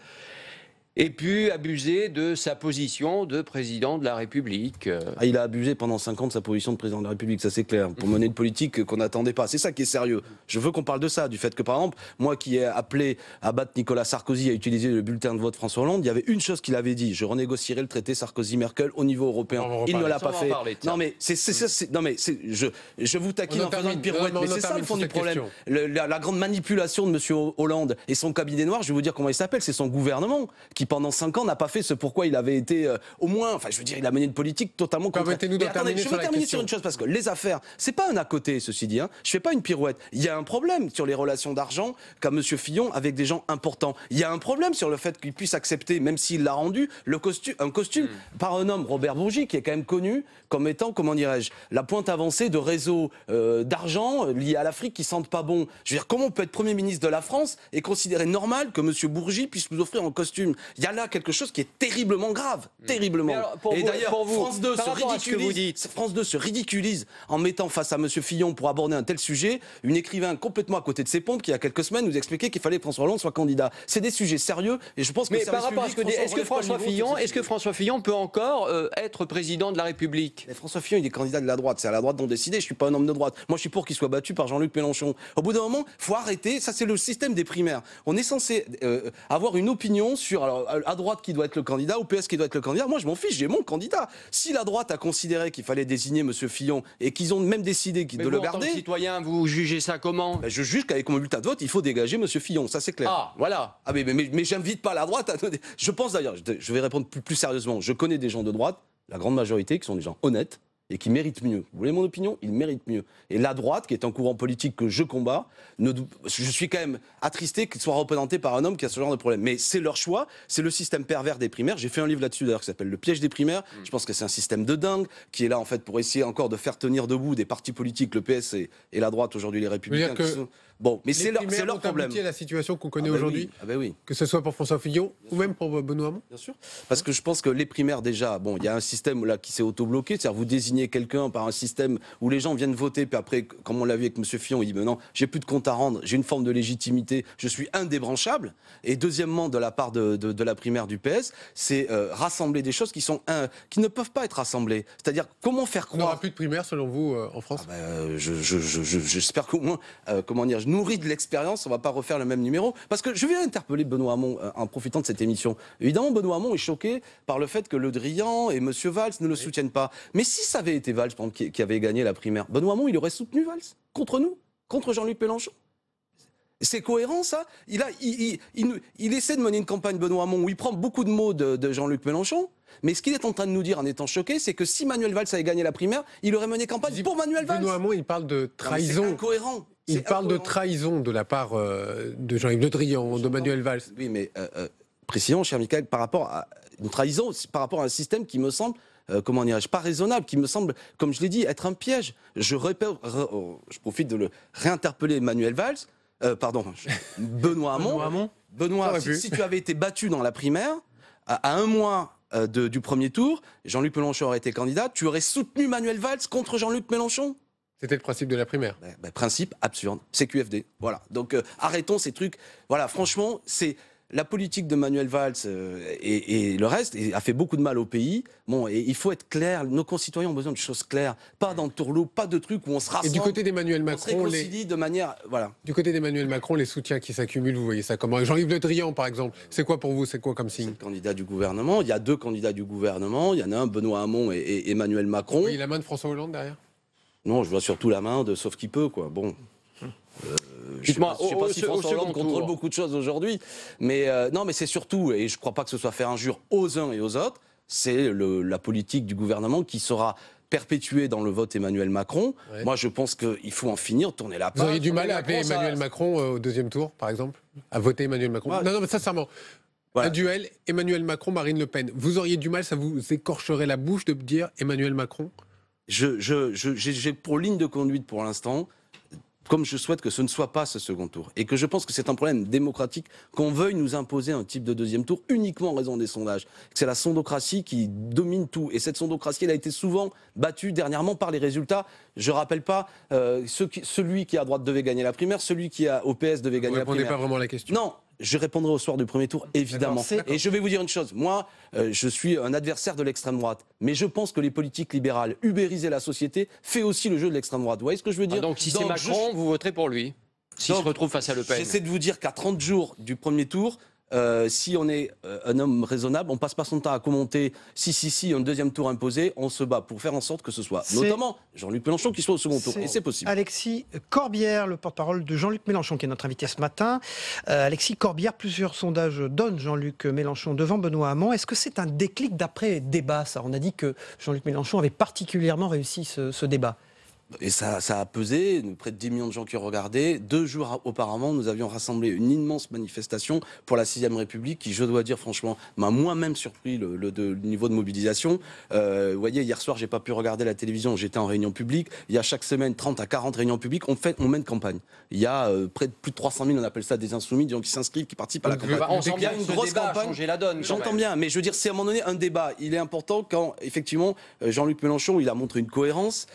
et puis abuser de sa position de président de la République. Ah, il a abusé pendant 5 ans de sa position de président de la République, ça c'est clair, pour mener une politique qu'on n'attendait pas. C'est ça qui est sérieux. Je veux qu'on parle de ça, du fait que par exemple, moi qui ai appelé à battre Nicolas Sarkozy à utiliser le bulletin de vote François Hollande, il y avait une chose qu'il avait dit, je renégocierai le traité Sarkozy-Merkel au niveau européen. Il ne l'a pas fait. Non mais je vous taquine en faisant une pirouette, mais c'est ça le fond du problème. La grande manipulation de M. Hollande et son cabinet noir, je vais vous dire comment il s'appelle, c'est son gouvernement qui pendant 5 ans n'a pas fait ce pourquoi il avait été au moins, enfin je veux dire, il a mené une politique totalement contraire. Je veux terminer sur une chose parce que les affaires, c'est pas un à côté, ceci dit. Je fais pas une pirouette. Il y a un problème sur les relations d'argent qu'a M. Fillon avec des gens importants. Il y a un problème sur le fait qu'il puisse accepter, même s'il l'a rendu, un costume par un homme, Robert Bourgi, qui est quand même connu comme étant, comment dirais-je, la pointe avancée de réseaux d'argent liés à l'Afrique qui sentent pas bon. Je veux dire, comment on peut être Premier ministre de la France et considérer normal que M. Bourgi puisse nous offrir un costume? Il y a là quelque chose qui est terriblement grave, terriblement. Alors, et d'ailleurs, France 2 se ridiculise en mettant face à M. Fillon pour aborder un tel sujet, une écrivain complètement à côté de ses pompes qui, il y a quelques semaines, nous expliquait qu'il fallait que François Hollande soit candidat. C'est des sujets sérieux et je pense que... Mais par rapport à ce que dit, est-ce que François Fillon peut encore être président de la République? Mais François Fillon, il est candidat de la droite. C'est à la droite d'en décider. Je suis pas un homme de droite. Moi, je suis pour qu'il soit battu par Jean-Luc Mélenchon. Au bout d'un moment, faut arrêter. Ça, c'est le système des primaires. On est censé avoir une opinion sur alors, à droite qui doit être le candidat, au PS qui doit être le candidat. Moi, je m'en fiche, j'ai mon candidat. Si la droite a considéré qu'il fallait désigner M. Fillon et qu'ils ont même décidé de le garder... en tant que citoyen, vous jugez ça comment? Je juge qu'avec mon bulletin de vote, il faut dégager M. Fillon, ça c'est clair. Ah, voilà. Ah, mais j'invite pas la droite à donner... Je pense d'ailleurs, je vais répondre plus sérieusement, je connais des gens de droite, la grande majorité, qui sont des gens honnêtes, et qui méritent mieux. Vous voulez mon opinion? Ils méritent mieux. Et la droite, qui est un courant politique que je combats, je suis quand même attristé qu'il soit représenté par un homme qui a ce genre de problème. Mais c'est leur choix, c'est le système pervers des primaires. J'ai fait un livre là-dessus d'ailleurs qui s'appelle Le piège des primaires. Je pense que c'est un système de dingue qui est là en fait pour essayer encore de faire tenir debout des partis politiques, le PS et la droite aujourd'hui, les Républicains. Bon, mais c'est leur problème. À la situation qu'on connaît aujourd'hui, oui. Que ce soit pour François Fillon ou même pour Benoît Hamon. Bien sûr. Parce que je pense que les primaires déjà, bon, il y a un système là qui s'est auto-bloqué, c'est-à-dire vous désignez quelqu'un par un système où les gens viennent voter, puis après, comme on l'a vu avec M. Fillon, il dit mais non, j'ai plus de compte à rendre, j'ai une forme de légitimité, je suis indébranchable. Et deuxièmement, de la part de la primaire du PS, c'est rassembler des choses qui ne peuvent pas être rassemblées. C'est-à-dire comment faire croire. Il n'y aura plus de primaires selon vous en France? J'espère qu'au moins, comment dire, nourri de l'expérience, on ne va pas refaire le même numéro. Parce que je viens interpeller Benoît Hamon en profitant de cette émission. Évidemment, Benoît Hamon est choqué par le fait que Le Drian et M. Valls ne le soutiennent pas. Mais si ça avait été Valls qui avait gagné la primaire, Benoît Hamon, il aurait soutenu Valls contre nous, contre Jean-Luc Mélenchon. C'est cohérent, ça. Il essaie de mener une campagne, Benoît Hamon, où il prend beaucoup de mots de Jean-Luc Mélenchon. Mais ce qu'il est en train de nous dire en étant choqué, c'est que si Manuel Valls avait gagné la primaire, il aurait mené campagne pour Manuel Valls. Benoît Hamon, il parle de trahison. C'est incohérent. Il parle de trahison de la part de Jean-Yves Le Drian, de Manuel Valls. Oui, mais précisément, cher Michael, par rapport à une trahison, par rapport à un système qui me semble, comment dirais-je, pas raisonnable, qui me semble, comme je l'ai dit, être un piège. Je profite de le réinterpeller Manuel Valls, Benoît Hamon. Benoît, si tu avais été battu dans la primaire, à un mois du premier tour, Jean-Luc Mélenchon aurait été candidat, tu aurais soutenu Manuel Valls contre Jean-Luc Mélenchon? C'était le principe de la primaire. Principe absurde. CQFD. Voilà. Donc arrêtons ces trucs. Voilà, franchement, c'est la politique de Manuel Valls et le reste a fait beaucoup de mal au pays. Bon, et il faut être clair. Nos concitoyens ont besoin de choses claires. Pas dans le tourlot, pas de trucs où on se rassemble. Et du côté d'Emmanuel Macron, on se réconcilie de manière... Voilà. Du côté d'Emmanuel Macron, les soutiens qui s'accumulent, vous voyez ça comment? Jean-Yves Le Drian, par exemple, c'est quoi pour vous? C'est quoi comme signe? C'est le candidat du gouvernement. Il y a 2 candidats du gouvernement. Il y en a un, Benoît Hamon et Emmanuel Macron. Oui, la main de François Hollande derrière? Non, je vois surtout la main de sauf qui peut, quoi. Bon. Je ne sais pas si François Hollande contrôle beaucoup de choses aujourd'hui, mais non, mais c'est surtout, et je ne crois pas que ce soit faire injure aux uns et aux autres, c'est la politique du gouvernement qui sera perpétuée dans le vote Emmanuel Macron. Ouais. Moi, je pense qu'il faut en finir, tourner la page. Vous auriez du mal à appeler Emmanuel Macron au deuxième tour, par exemple? À voter Emmanuel Macron? Non, mais sincèrement. Voilà. Un duel, Emmanuel Macron, Marine Le Pen. Vous auriez du mal, ça vous écorcherait la bouche de dire Emmanuel Macron? J'ai pour ligne de conduite pour l'instant, comme je souhaite que ce ne soit pas ce second tour, et que je pense que c'est un problème démocratique qu'on veuille nous imposer un type de deuxième tour uniquement en raison des sondages. C'est la sondocratie qui domine tout, et cette sondocratie elle a été souvent battue dernièrement par les résultats. Je ne rappelle pas, celui qui à droite devait gagner la primaire, celui qui au PS devait gagner la primaire. Vous ne répondez pas vraiment à la question. Non. je répondrai au soir du premier tour, évidemment. Et je vais vous dire une chose. Moi, je suis un adversaire de l'extrême droite. Mais je pense que les politiques libérales, ubériser la société, fait aussi le jeu de l'extrême droite. Vous voyez ce que je veux dire? Donc si c'est Macron, vous voterez pour lui. S'il se retrouve face à Le Pen. J'essaie de vous dire qu'à 30 jours du premier tour, si on est un homme raisonnable, on passe pas son temps à commenter si un deuxième tour imposé, on se bat pour faire en sorte que ce soit notamment Jean-Luc Mélenchon qui soit au second tour. Et c'est possible. Alexis Corbière, le porte-parole de Jean-Luc Mélenchon, qui est notre invité ce matin. Alexis Corbière, plusieurs sondages donnent Jean-Luc Mélenchon devant Benoît Hamon. Est-ce que c'est un déclic d'après débat, ça? On a dit que Jean-Luc Mélenchon avait particulièrement réussi ce débat. Et ça a pesé, près de 10 millions de gens qui ont regardé. 2 jours auparavant, nous avions rassemblé une immense manifestation pour la 6ème République qui, je dois dire franchement, m'a moi-même surpris le niveau de mobilisation. Vous voyez, hier soir, j'ai pas pu regarder la télévision, j'étais en réunion publique. Il y a chaque semaine 30 à 40 réunions publiques. On mène campagne. Il y a près de plus de 300 000, on appelle ça des insoumis, des gens qui s'inscrivent, qui participent à la campagne. On sent bien une grosse campagne. Changer la donne. J'entends bien, mais je veux dire, c'est à un moment donné un débat. Il est important quand, effectivement, Jean-Luc Mélenchon, il a montré une cohérence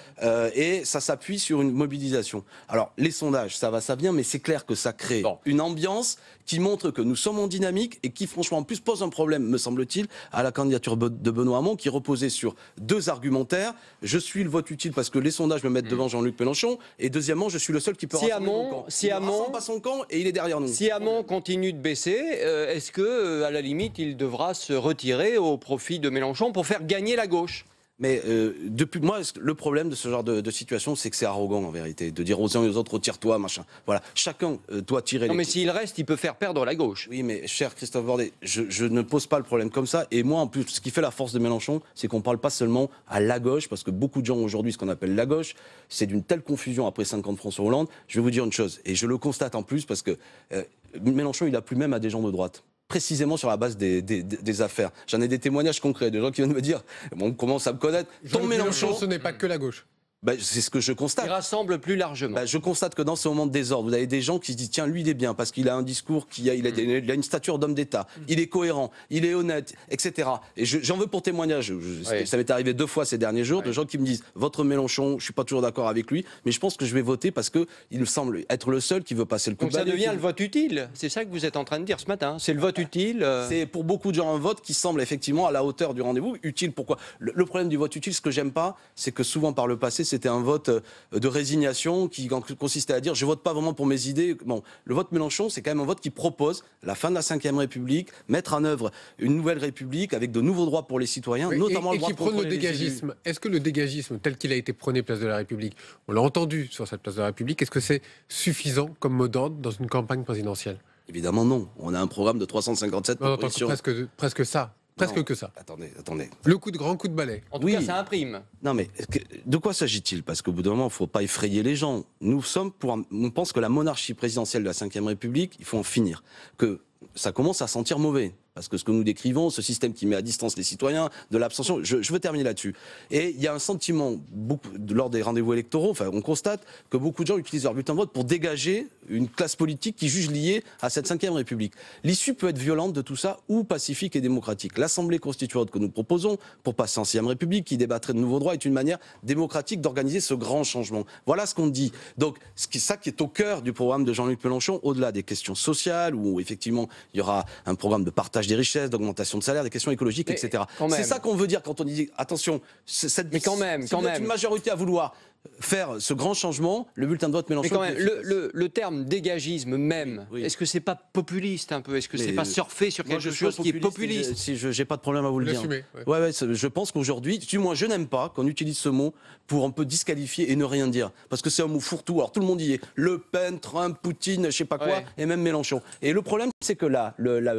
et ça s'appuie sur une mobilisation. Alors, les sondages, ça vient, mais c'est clair que ça crée une ambiance qui montre que nous sommes en dynamique et qui, franchement, en plus, pose un problème, me semble-t-il, à la candidature de Benoît Hamon, qui reposait sur 2 argumentaires. Je suis le vote utile parce que les sondages me mettent devant Jean-Luc Mélenchon, et deuxièmement, je suis le seul qui peut rassembler mon camp. Il rassemble pas son camp et il est derrière nous. Si Hamon continue de baisser, est-ce que, à la limite, il devra se retirer au profit de Mélenchon pour faire gagner la gauche? Mais depuis moi, le problème de ce genre de situation, c'est que c'est arrogant en vérité, de dire aux uns et aux autres retire-toi, machin. Voilà, chacun doit tirer. Non, mais s'il reste, il peut faire perdre la gauche. Oui, mais cher Christophe Bordet, je ne pose pas le problème comme ça. Et moi, en plus, ce qui fait la force de Mélenchon, c'est qu'on parle pas seulement à la gauche, parce que beaucoup de gens aujourd'hui, ce qu'on appelle la gauche, c'est d'une telle confusion après 5 ans de François Hollande. Je vais vous dire une chose, et je le constate en plus parce que Mélenchon, il a plu même à des gens de droite. Précisément sur la base des affaires. J'en ai des témoignages concrets, des gens qui viennent me dire, on commence à me connaître, ton Mélenchon, ce n'est pas que la gauche. C'est ce que je constate. Il rassemble plus largement. Je constate que dans ce moment de désordre, vous avez des gens qui se disent tiens, lui il est bien parce qu'il a un discours, il a une stature d'homme d'État, il est cohérent, il est honnête, etc. Et j'en veux pour témoignage. Ça m'est arrivé 2 fois ces derniers jours de gens qui me disent votre Mélenchon, je suis pas toujours d'accord avec lui, mais je pense que je vais voter parce que il me semble être le seul qui veut passer le coup. Donc ça devient le vote utile. C'est ça que vous êtes en train de dire ce matin. C'est le vote utile. C'est pour beaucoup de gens un vote qui semble effectivement à la hauteur du rendez-vous. Utile pourquoi? Le problème du vote utile, ce que j'aime pas, c'est que souvent par le passé c'était un vote de résignation qui consistait à dire je vote pas vraiment pour mes idées. Bon, le vote Mélenchon, c'est quand même un vote qui propose la fin de la 5e République, mettre en œuvre une nouvelle République avec de nouveaux droits pour les citoyens, notamment le droit de contrôler les élus. Et qui prône le dégagisme. Est-ce que le dégagisme tel qu'il a été prôné place de la République, on l'a entendu sur cette place de la République, est-ce que c'est suffisant comme mot d'ordre dans une campagne présidentielle? Évidemment non. On a un programme de 357 propositions. Presque ça. Presque que ça. Attendez. Le grand coup de balai. En tout cas, ça imprime. Non, mais de quoi s'agit-il? Parce qu'au bout d'un moment, il ne faut pas effrayer les gens. On pense que la monarchie présidentielle de la 5e République, il faut en finir. Que ça commence à sentir mauvais. Parce que ce que nous décrivons, ce système qui met à distance les citoyens, de l'abstention, je veux terminer là-dessus. Et il y a un sentiment, lors des rendez-vous électoraux, on constate que beaucoup de gens utilisent leur bulletin de vote pour dégager une classe politique qui juge liée à cette 5e République. L'issue peut être violente de tout ça ou pacifique et démocratique. L'Assemblée constituante que nous proposons pour passer en 6e République, qui débattrait de nouveaux droits, est une manière démocratique d'organiser ce grand changement. Voilà ce qu'on dit. Donc, ça qui est au cœur du programme de Jean-Luc Mélenchon, au-delà des questions sociales, où effectivement il y aura un programme de partage des richesses, d'augmentation de salaire, des questions écologiques, etc. C'est ça qu'on veut dire quand on dit attention, mais quand même, une majorité à vouloir faire ce grand changement, le bulletin de vote Mélenchon. Mais quand même, le terme dégagisme même, est-ce que c'est pas populiste un peu? Est-ce que c'est pas surfer sur quelque chose qui est populiste? Si j'ai pas de problème à vous le dire. Ouais, je pense qu'aujourd'hui, du moins je n'aime pas qu'on utilise ce mot pour un peu disqualifier et ne rien dire. Parce que c'est un mot fourre-tout. Alors tout le monde y est. Le Pen, Trump, Poutine, je sais pas quoi, et même Mélenchon. Et le problème, c'est que là, la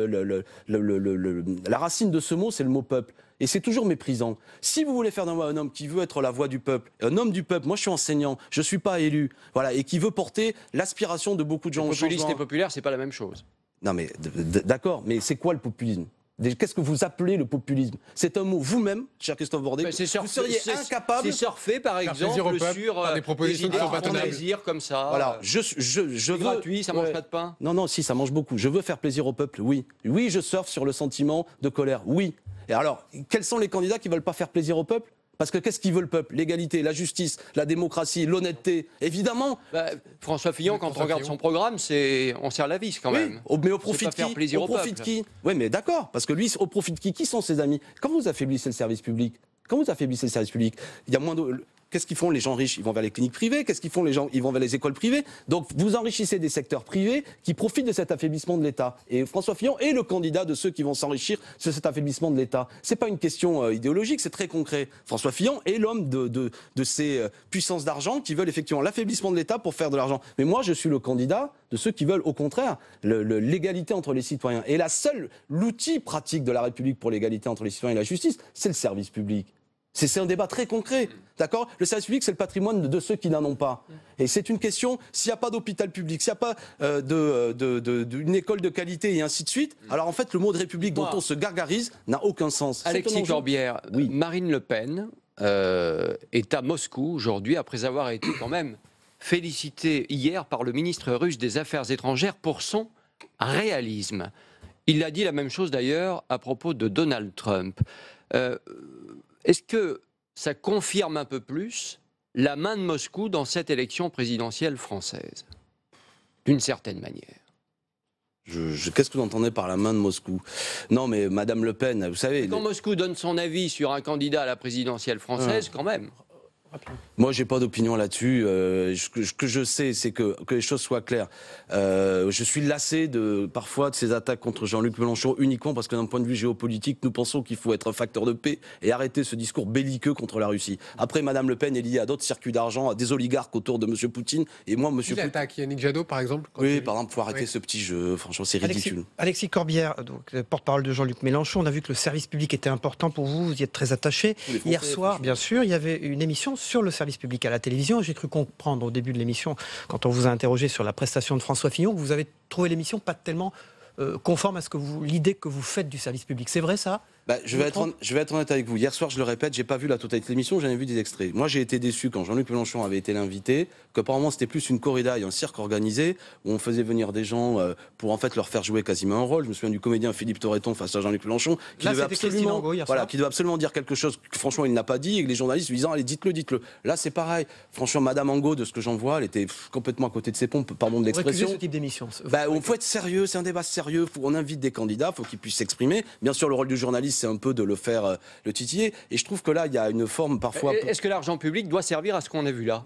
racine de ce mot, c'est le mot peuple. Et c'est toujours méprisant. Si vous voulez faire d'un moi un homme qui veut être la voix du peuple, un homme du peuple, moi je suis enseignant, je ne suis pas élu, voilà, et qui veut porter l'aspiration de beaucoup de gens au changement. Populiste et populaire, c'est pas la même chose. Non mais d'accord, mais c'est quoi le populisme? Qu'est-ce que vous appelez le populisme? C'est un mot, vous-même, cher Christophe Bordet, vous seriez incapable... C'est surfer, par exemple, sur des propositions qui sont pas tenables. Plaisir comme ça. Voilà, je veux... gratuit, ça mange pas de pain? Non, si, ça mange beaucoup. Je veux faire plaisir au peuple, oui. Oui, je surfe sur le sentiment de colère, oui. Et alors, quels sont les candidats qui ne veulent pas faire plaisir au peuple? Parce que qu'est-ce qu'il veut le peuple? L'égalité, la justice, la démocratie, l'honnêteté, évidemment. François Fillon, quand on regarde son programme, on serre la vis quand même. Mais au profit de qui? Au profit de qui? Oui, mais d'accord, parce que lui, au profit de qui? Qui sont ses amis? Quand vous affaiblissez le service public, il y a moins de... Qu'est-ce qu'ils font les gens riches? Ils vont vers les cliniques privées. Qu'est-ce qu'ils font les gens? Ils vont vers les écoles privées. Donc vous enrichissez des secteurs privés qui profitent de cet affaiblissement de l'État. Et François Fillon est le candidat de ceux qui vont s'enrichir sur cet affaiblissement de l'État. C'est pas une question idéologique, c'est très concret. François Fillon est l'homme de ces puissances d'argent qui veulent effectivement l'affaiblissement de l'État pour faire de l'argent. Mais moi, je suis le candidat de ceux qui veulent au contraire l'égalité entre les citoyens. Et l'outil pratique de la République pour l'égalité entre les citoyens et la justice, c'est le service public. C'est un débat très concret, d'accord? Le service public, c'est le patrimoine de ceux qui n'en ont pas. Et c'est une question, s'il n'y a pas d'hôpital public, s'il n'y a pas d'une école de qualité et ainsi de suite, alors en fait, le mot de République dont on se gargarise n'a aucun sens. Alexis Corbière, Marine Le Pen est à Moscou aujourd'hui, après avoir été quand même félicitée hier par le ministre russe des Affaires étrangères pour son réalisme. Il a dit la même chose d'ailleurs à propos de Donald Trump. Est-ce que ça confirme un peu plus la main de Moscou dans cette élection présidentielle française, d'une certaine manière? Qu'est-ce que vous entendez par la main de Moscou? Non, mais Madame Le Pen, vous savez... Quand Moscou donne son avis sur un candidat à la présidentielle française, quand même... Moi, j'ai pas d'opinion là-dessus. Ce que je sais, c'est que les choses soient claires. Je suis lassé parfois de ces attaques contre Jean-Luc Mélenchon uniquement parce que d'un point de vue géopolitique, nous pensons qu'il faut être un facteur de paix et arrêter ce discours belliqueux contre la Russie. Après, Madame Le Pen est liée à d'autres circuits d'argent, à des oligarques autour de Monsieur Poutine. Et moi, Monsieur Poutine... attaque Yannick Jadot, par exemple? Oui, par exemple, il faut arrêter ce petit jeu. Franchement, c'est ridicule. Alexis Corbière, porte-parole de Jean-Luc Mélenchon, on a vu que le service public était important pour vous, vous y êtes très attaché. Hier soir, bien sûr, il y avait une émission sur le service public à la télévision. J'ai cru comprendre au début de l'émission, quand on vous a interrogé sur la prestation de François Fillon, que vous avez trouvé l'émission pas tellement conforme à l'idée que vous faites du service public. C'est vrai ça? Je vais être honnête avec vous. Hier soir, je le répète, j'ai pas vu la totalité de l'émission, j'en ai vu des extraits. Moi, j'ai été déçu quand Jean-Luc Mélenchon avait été l'invité, qu'apparemment c'était plus une corrida et un cirque organisé, où on faisait venir des gens pour en fait leur faire jouer quasiment un rôle. Je me souviens du comédien Philippe Torreton face à Jean-Luc Mélenchon, qui devait absolument dire quelque chose que franchement il n'a pas dit, et que les journalistes lui disant allez, dites-le. Là, c'est pareil. Franchement, Madame Angot, de ce que j'en vois, elle était complètement à côté de ses pompes, pardon de l'expression. Ce type d'émission. Il faut être sérieux, c'est un débat sérieux. On invite des candidats, il faut qu'ils puissent s'exprimer. Bien sûr, le rôle du journaliste, c'est un peu de le faire le titiller. Et je trouve que là, il y a une forme parfois... Est-ce que l'argent public doit servir à ce qu'on a vu là?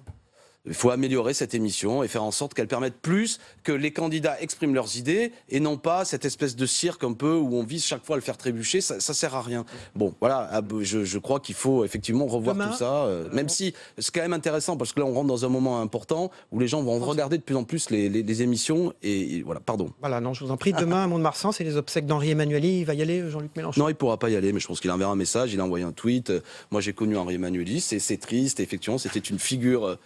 Il faut améliorer cette émission et faire en sorte qu'elle permette plus que les candidats expriment leurs idées et non pas cette espèce de cirque un peu où on vise chaque fois à le faire trébucher. Ça sert à rien. Bon, voilà, je crois qu'il faut effectivement revoir tout ça, même si c'est quand même intéressant parce que là on rentre dans un moment important où les gens vont regarder de plus en plus les émissions et voilà, pardon. Voilà, non, je vous en prie. Demain à Mont-de-Marsan, c'est les obsèques d'Henri Emmanuelli. Il va y aller, Jean-Luc Mélenchon? Non, il pourra pas y aller, mais je pense qu'il enverra un message. Il a envoyé un tweet. Moi, j'ai connu Henri Emmanuelli. C'est triste. Effectivement, c'était une figure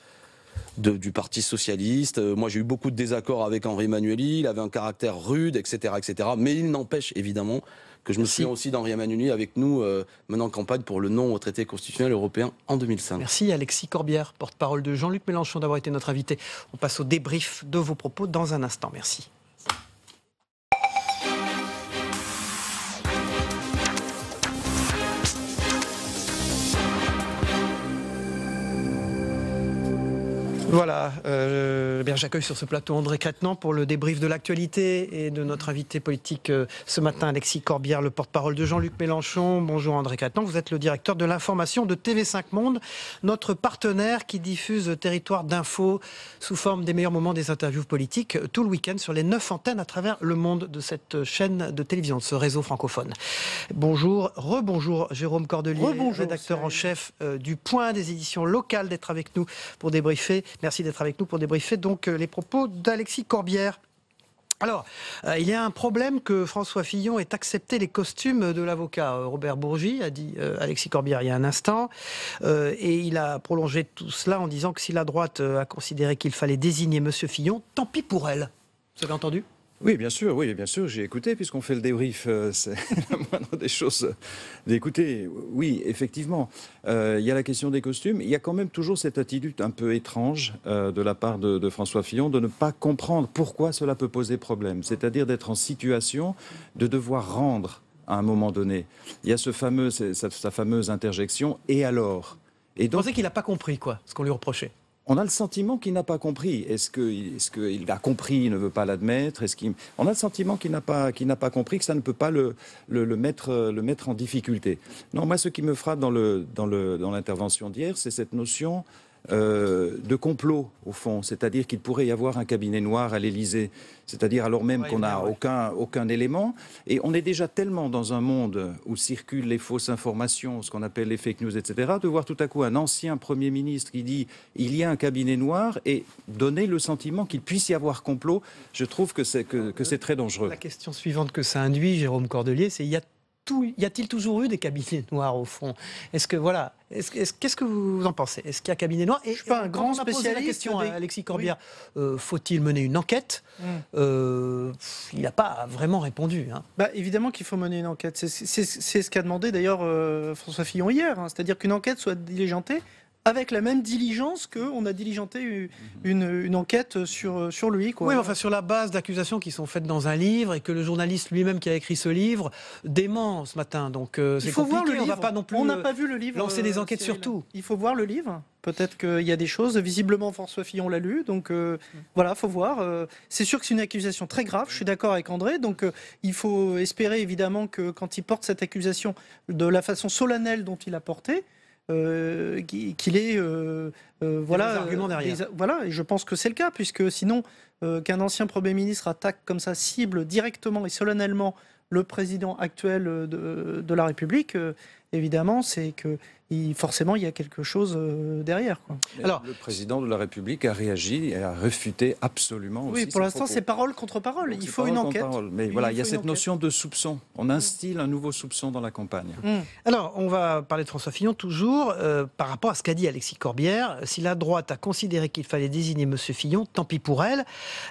du Parti socialiste. Moi, j'ai eu beaucoup de désaccords avec Henri Emmanuelli. Il avait un caractère rude, etc., etc. Mais il n'empêche évidemment que je me souviens aussi d'Henri Emmanuelli avec nous menant campagne pour le non au traité constitutionnel européen en 2005. Merci Alexis Corbière, porte-parole de Jean-Luc Mélenchon, d'avoir été notre invité. On passe au débrief de vos propos dans un instant. Merci. Voilà, bien j'accueille sur ce plateau André Crête-Nant pour le débrief de l'actualité et de notre invité politique ce matin, Alexis Corbière, le porte-parole de Jean-Luc Mélenchon. Bonjour André Crête-Nant, vous êtes le directeur de l'information de TV5 Monde, notre partenaire qui diffuse Territoire d'info sous forme des meilleurs moments des interviews politiques tout le week-end sur les 9 antennes à travers le monde de cette chaîne de télévision, de ce réseau francophone. Bonjour, rebonjour Jérôme Cordelier, rédacteur en chef du Point des éditions locales, d'être avec nous pour débriefer. Merci d'être avec nous pour débriefer donc les propos d'Alexis Corbière. Alors, il y a un problème que François Fillon ait accepté les costumes de l'avocat Robert Bourgi, a dit Alexis Corbière il y a un instant, et il a prolongé tout cela en disant que si la droite a considéré qu'il fallait désigner M. Fillon, tant pis pour elle. Vous avez entendu ? Oui, bien sûr, j'ai écouté, puisqu'on fait le débrief, c'est la moindre des choses d'écouter. Oui, effectivement, il y a la question des costumes. Il y a quand même toujours cette attitude un peu étrange de la part de François Fillon de ne pas comprendre pourquoi cela peut poser problème. C'est-à-dire d'être en situation de devoir rendre à un moment donné. Il y a sa fameuse interjection « et alors ?» Vous pensez qu'il n'a pas compris, quoi, ce qu'on lui reprochait? On a le sentiment qu'il n'a pas compris. Est-ce qu'il a compris, il ne veut pas l'admettre? On a le sentiment qu'il n'a pas compris, que ça ne peut pas le mettre en difficulté. Non, moi, ce qui me frappe dans l'intervention d'hier, c'est cette notion de complot, au fond. C'est-à-dire qu'il pourrait y avoir un cabinet noir à l'Élysée. C'est-à-dire alors même qu'on n'a aucun élément. Et on est déjà tellement dans un monde où circulent les fausses informations, ce qu'on appelle les fake news, etc., de voir tout à coup un ancien Premier ministre qui dit « il y a un cabinet noir » et donner le sentiment qu'il puisse y avoir complot, je trouve que c'est très dangereux. La question suivante que ça induit, Jérôme Cordelier, c'est y a-t-il toujours eu des cabinets noirs au fond? Est-ce que voilà, qu'est-ce que vous en pensez? Est-ce qu'il y a cabinet noir? Je suis pas un grand spécialiste. La question à Alexis Corbière, faut-il mener une enquête? Il n'a pas vraiment répondu. Hein. Évidemment qu'il faut mener une enquête. C'est ce qu'a demandé d'ailleurs François Fillon hier. Hein. C'est-à-dire qu'une enquête soit diligentée avec la même diligence qu'on a diligenté une enquête sur lui. Quoi. Oui, enfin sur la base d'accusations qui sont faites dans un livre et que le journaliste lui-même qui a écrit ce livre dément ce matin. Donc c'est compliqué, voir le livre. On va pas non plus on n'a pas vu le livre, lancer des enquêtes sur tout. Il faut voir le livre. Peut-être qu'il y a des choses. Visiblement, François Fillon l'a lu. Donc voilà, faut voir. C'est sûr que c'est une accusation très grave. Je suis d'accord avec André. Donc il faut espérer évidemment que quand il porte cette accusation de la façon solennelle dont il a porté, qu'il ait voilà, des arguments derrière. Voilà, et je pense que c'est le cas, puisque sinon, qu'un ancien Premier ministre attaque comme ça, cible directement et solennellement le président actuel de la République, évidemment, c'est que forcément, il y a quelque chose derrière. Quoi. Alors, le président de la République a réagi et a réfuté absolument. Oui, pour l'instant, c'est parole contre parole. Il faut une enquête. Mais voilà, il y a cette notion de soupçon. On instille un nouveau soupçon dans la campagne. Alors, on va parler de François Fillon toujours par rapport à ce qu'a dit Alexis Corbière. Si la droite a considéré qu'il fallait désigner M. Fillon, tant pis pour elle.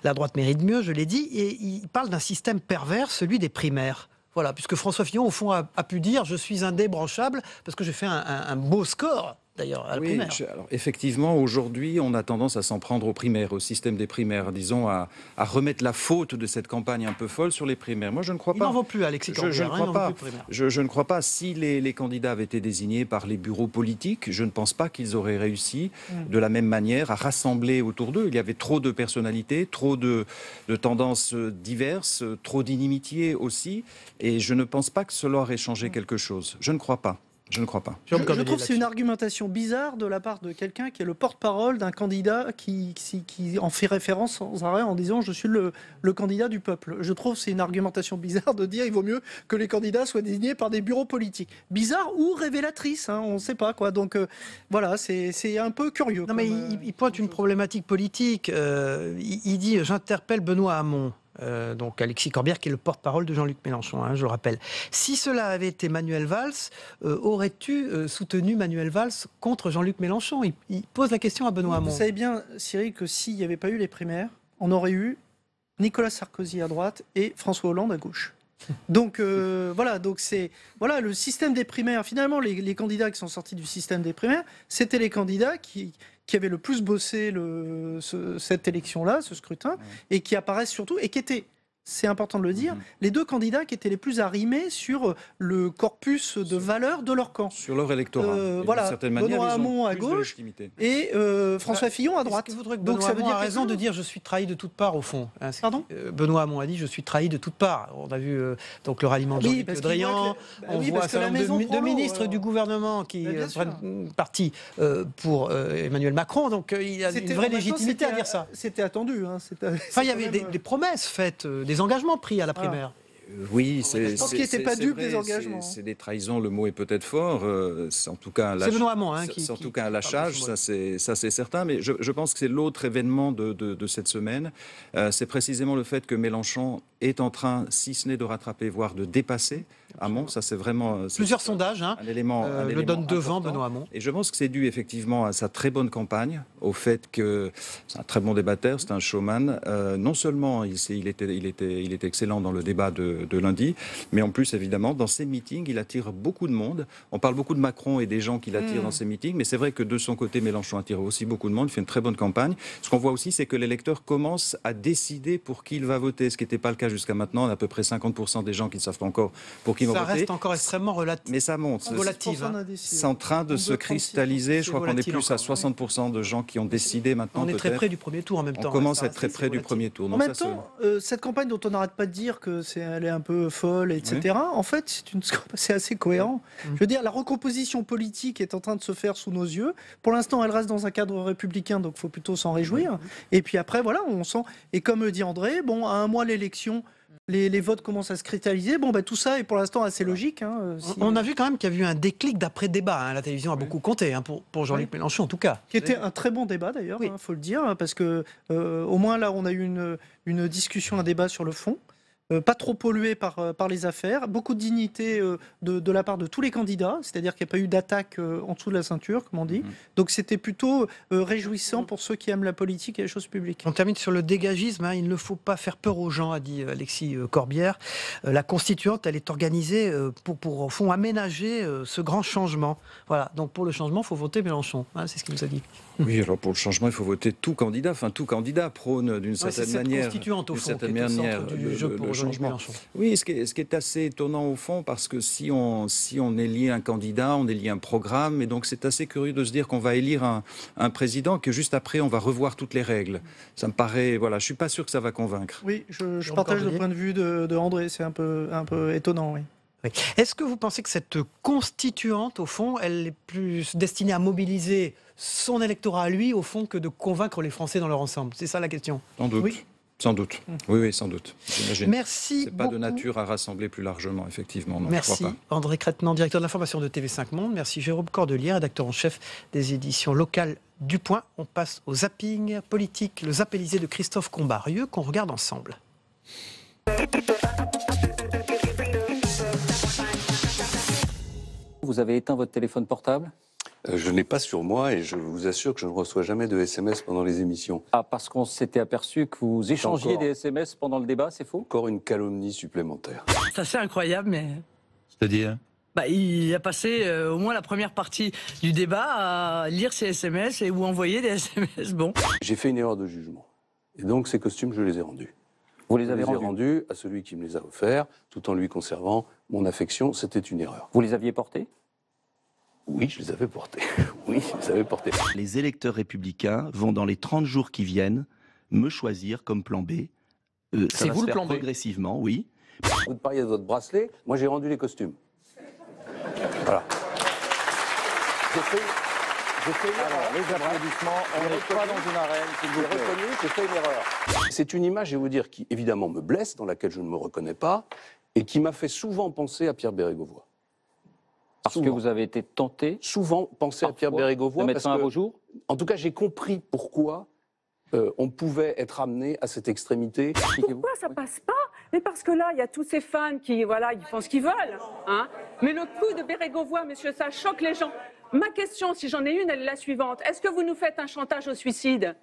La droite mérite mieux, je l'ai dit. Et il parle d'un système pervers, celui des primaires. Voilà, puisque François Fillon, au fond, a pu dire « je suis indébranchable » parce que j'ai fait un beau score, d'ailleurs, à la primaire. Alors, effectivement, aujourd'hui, on a tendance à s'en prendre aux primaires, au système des primaires, disons, à remettre la faute de cette campagne un peu folle sur les primaires. Moi, je ne crois pas. Il n'en vaut plus, Alexis Corbière. Je ne crois pas. Je ne crois pas. Si les candidats avaient été désignés par les bureaux politiques, je ne pense pas qu'ils auraient réussi de la même manière à rassembler autour d'eux. Il y avait trop de personnalités, trop de tendances diverses, trop d'inimitiés aussi. Et je ne pense pas que cela aurait changé quelque chose. Je ne crois pas. Je ne crois pas. Je trouve que c'est une argumentation bizarre de la part de quelqu'un qui est le porte-parole d'un candidat qui en fait référence sans arrêt en disant « je suis le candidat du peuple ». Je trouve que c'est une argumentation bizarre de dire « il vaut mieux que les candidats soient désignés par des bureaux politiques ». Bizarre ou révélatrice, hein, on ne sait pas. Quoi. Donc voilà, c'est un peu curieux. Non, mais il pointe une problématique politique. Il dit « j'interpelle Benoît Hamon ». Donc Alexis Corbière qui est le porte-parole de Jean-Luc Mélenchon, hein, je le rappelle. Si cela avait été Manuel Valls, aurais-tu soutenu Manuel Valls contre Jean-Luc Mélenchon? Il pose la question à Benoît Hamon. Vous savez bien, Cyril, que s'il n'y avait pas eu les primaires, on aurait eu Nicolas Sarkozy à droite et François Hollande à gauche. Donc voilà, donc c'est le système des primaires. Finalement, les candidats qui sont sortis du système des primaires, c'était les candidats qui avaient le plus bossé cette élection-là, ce scrutin, et qui apparaissent surtout, et qui étaient, c'est important de le dire, les deux candidats qui étaient les plus arrimés sur le corpus de valeurs de leur camp. Sur leur électorat. Voilà, Benoît Hamon à gauche et François Fillon à droite. Donc ça veut dire raison de dire je suis trahi de toutes parts au fond. Hein, pardon Benoît Hamon a dit je suis trahi de toutes parts. On a vu donc le ralliement de Jean-Luc Le Drian, on voit un certain nombre de ministres du gouvernement qui prennent parti pour Emmanuel Macron. Donc il y a une vraie légitimité à dire ça. C'était attendu. Hein, enfin il y avait des promesses faites, des engagements pris à la primaire. Oui, je pense qu'il n'était pas dupe des engagements. C'est des trahisons, le mot est peut-être fort. C'est en tout cas un lâchage, ça c'est certain. Mais je pense que c'est l'autre événement de cette semaine. C'est précisément le fait que Mélenchon est en train, si ce n'est de rattraper, voire de dépasser Hamon. Ça c'est vraiment plusieurs sondages un élément le donnent devant Benoît Hamon. Et je pense que c'est dû effectivement à sa très bonne campagne, au fait que c'est un très bon débatteur, c'est un showman. Non seulement il était excellent dans le débat de de lundi. Mais en plus, évidemment, dans ces meetings, il attire beaucoup de monde. On parle beaucoup de Macron et des gens qu'il attire dans ces meetings, mais c'est vrai que de son côté, Mélenchon attire aussi beaucoup de monde. Il fait une très bonne campagne. Ce qu'on voit aussi, c'est que l'électeur commence à décider pour qui il va voter, ce qui n'était pas le cas jusqu'à maintenant. On a à peu près 50% des gens qui ne savent pas encore pour qui ils vont voter. Ça reste encore extrêmement relatif. Mais ça monte. Relative. C'est en train de se cristalliser. Je crois qu'on est plus à 60% de gens qui ont décidé maintenant. On est très près du premier tour en même temps. On commence à être très près du premier tour. En même temps, cette campagne dont on n'arrête pas de dire qu'elle est un peu folle, etc., en fait, c'est assez cohérent. Je veux dire, la recomposition politique est en train de se faire sous nos yeux. Pour l'instant, elle reste dans un cadre républicain, donc il faut plutôt s'en réjouir. Et puis après, voilà, on sent... Et comme le dit André, bon, à un mois l'élection... Les votes commencent à se cristalliser. Bon, tout ça est pour l'instant assez logique. On a vu quand même qu'il y a eu un déclic d'après-débat. La télévision a beaucoup compté, pour Jean-Luc Mélenchon en tout cas. Qui était un très bon débat d'ailleurs, faut le dire, parce que au moins là, on a eu une discussion, un débat sur le fond. Pas trop pollué par les affaires, beaucoup de dignité de la part de tous les candidats, c'est-à-dire qu'il n'y a pas eu d'attaque en dessous de la ceinture, comme on dit. Donc c'était plutôt réjouissant pour ceux qui aiment la politique et les choses publiques. On termine sur le dégagisme. Il ne faut pas faire peur aux gens, a dit Alexis Corbière. La constituante, elle est organisée pour au fond, aménager ce grand changement. Voilà. Donc pour le changement, il faut voter Mélenchon. C'est ce qu'il nous a dit. Oui, alors pour le changement, il faut voter tout candidat. Enfin, tout candidat prône d'une certaine manière. C'est cette constituante, au fond, qui est au centre du jeu pour changement. Oui, ce qui est assez étonnant au fond, parce que si on élit un candidat, on élit un programme, et donc c'est assez curieux de se dire qu'on va élire un président, que juste après on va revoir toutes les règles. Ça me paraît, voilà, je suis pas sûr que ça va convaincre. Oui, je partage le point de vue de André, c'est un peu étonnant, oui. Est-ce que vous pensez que cette constituante, au fond, elle est plus destinée à mobiliser son électorat à lui, au fond, que de convaincre les Français dans leur ensemble? C'est ça la question. Sans doute. Oui. Sans doute. Oui, sans doute. J'imagine. Merci. C'est pas de nature à rassembler plus largement, effectivement. Non, merci. Je crois pas. André Crètenant, directeur de l'information de TV5 Monde. Merci Jérôme Cordelier, rédacteur en chef des éditions locales du Point. On passe au zapping politique, le zappélisé de Christophe Combarieux, qu'on regarde ensemble. Vous avez éteint votre téléphone portable ? Je n'ai pas sur moi et je vous assure que je ne reçois jamais de SMS pendant les émissions. Ah, parce qu'on s'était aperçu que vous échangiez des SMS pendant le débat, c'est faux ? Encore une calomnie supplémentaire. C'est assez incroyable, mais... C'est-à-dire ? Il a passé au moins la première partie du débat à lire ses SMS ou envoyer des SMS. Bon. J'ai fait une erreur de jugement. Et donc ces costumes, je les ai rendus. Vous les avez rendus à celui qui me les a offerts, tout en lui conservant mon affection. C'était une erreur. Vous les aviez portés ? Oui, je les avais portés. Oui, je les avais portés. Les électeurs républicains vont dans les 30 jours qui viennent me choisir comme plan B. Ça va se faire progressivement, oui. Vous parliez de votre bracelet, moi j'ai rendu les costumes. Voilà. Alors, les applaudissements, on n'est pas dans une arène, s'il vous plaît. J'ai fait une erreur. C'est une image, je vais vous dire, qui évidemment me blesse, dans laquelle je ne me reconnais pas, et qui m'a fait souvent penser à Pierre Bérégovoy. Parce que vous avez été tenté souvent penser à Pierre Bérégovoy. De mettre fin à vos jours ? En tout cas, j'ai compris pourquoi on pouvait être amené à cette extrémité. Pourquoi ça passe pas? Mais parce que là, il y a tous ces fans qui, ils font ce qu'ils veulent. Mais le coup de Bérégovoy, monsieur, ça choque les gens. Ma question, si j'en ai une, elle est la suivante. Est-ce que vous nous faites un chantage au suicide?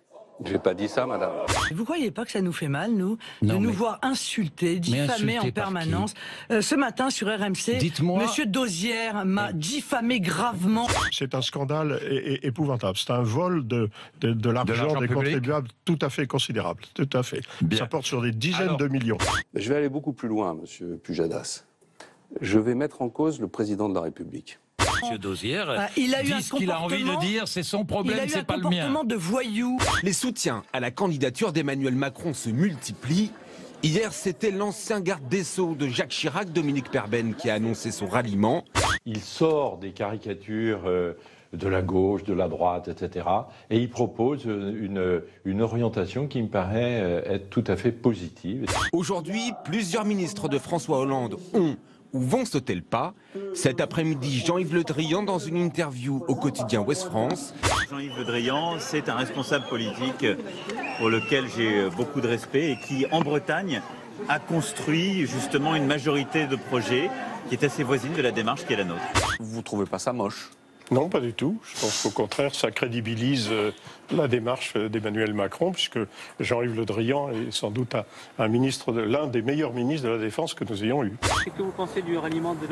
J'ai pas dit ça, madame. Vous croyez pas que ça nous fait mal, nous, de nous voir insultés, diffamés en permanence? Ce matin, sur RMC, monsieur Dosière m'a diffamé gravement. C'est un scandale épouvantable. C'est un vol de l'argent des contribuables tout à fait considérable. Tout à fait. Bien. Ça porte sur des dizaines de millions. Je vais aller beaucoup plus loin, monsieur Pujadas. Je vais mettre en cause le président de la République. Monsieur Dosière il a eu dit ce qu'il a envie de dire, c'est son problème, c'est pas le mien. Il a eu un comportement de voyou. Les soutiens à la candidature d'Emmanuel Macron se multiplient. Hier, c'était l'ancien garde des Sceaux de Jacques Chirac, Dominique Perben, qui a annoncé son ralliement. Il sort des caricatures de la gauche, de la droite, etc. Et il propose une orientation qui me paraît être tout à fait positive. Aujourd'hui, plusieurs ministres de François Hollande ont ou vont sauter le pas. Cet après-midi, Jean-Yves Le Drian, dans une interview au quotidien Ouest France. Jean-Yves Le Drian, c'est un responsable politique pour lequel j'ai beaucoup de respect et qui, en Bretagne, a construit justement une majorité de projets qui est assez voisine de la démarche qui est la nôtre. Vous trouvez pas ça moche? Non, pas du tout. Je pense qu'au contraire, ça crédibilise la démarche d'Emmanuel Macron, puisque Jean-Yves Le Drian est sans doute l'un des meilleurs ministres de la Défense que nous ayons eu. Qu'est-ce que vous pensez du ralliement de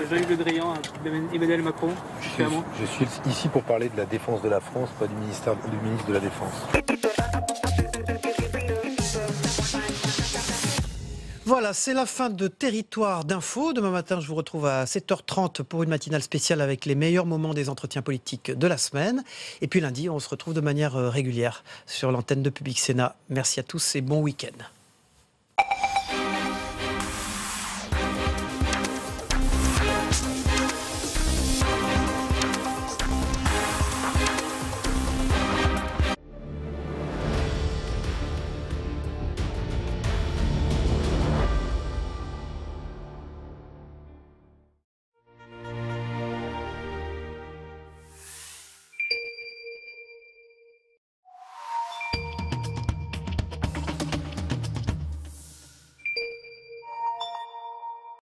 Jean-Yves Le Drian à Emmanuel Macron? Je suis ici pour parler de la défense de la France, pas du ministre de la Défense. Voilà, c'est la fin de Territoire d'Info. Demain matin, je vous retrouve à 7h30 pour une matinale spéciale avec les meilleurs moments des entretiens politiques de la semaine. Et puis lundi, on se retrouve de manière régulière sur l'antenne de Public Sénat. Merci à tous et bon week-end.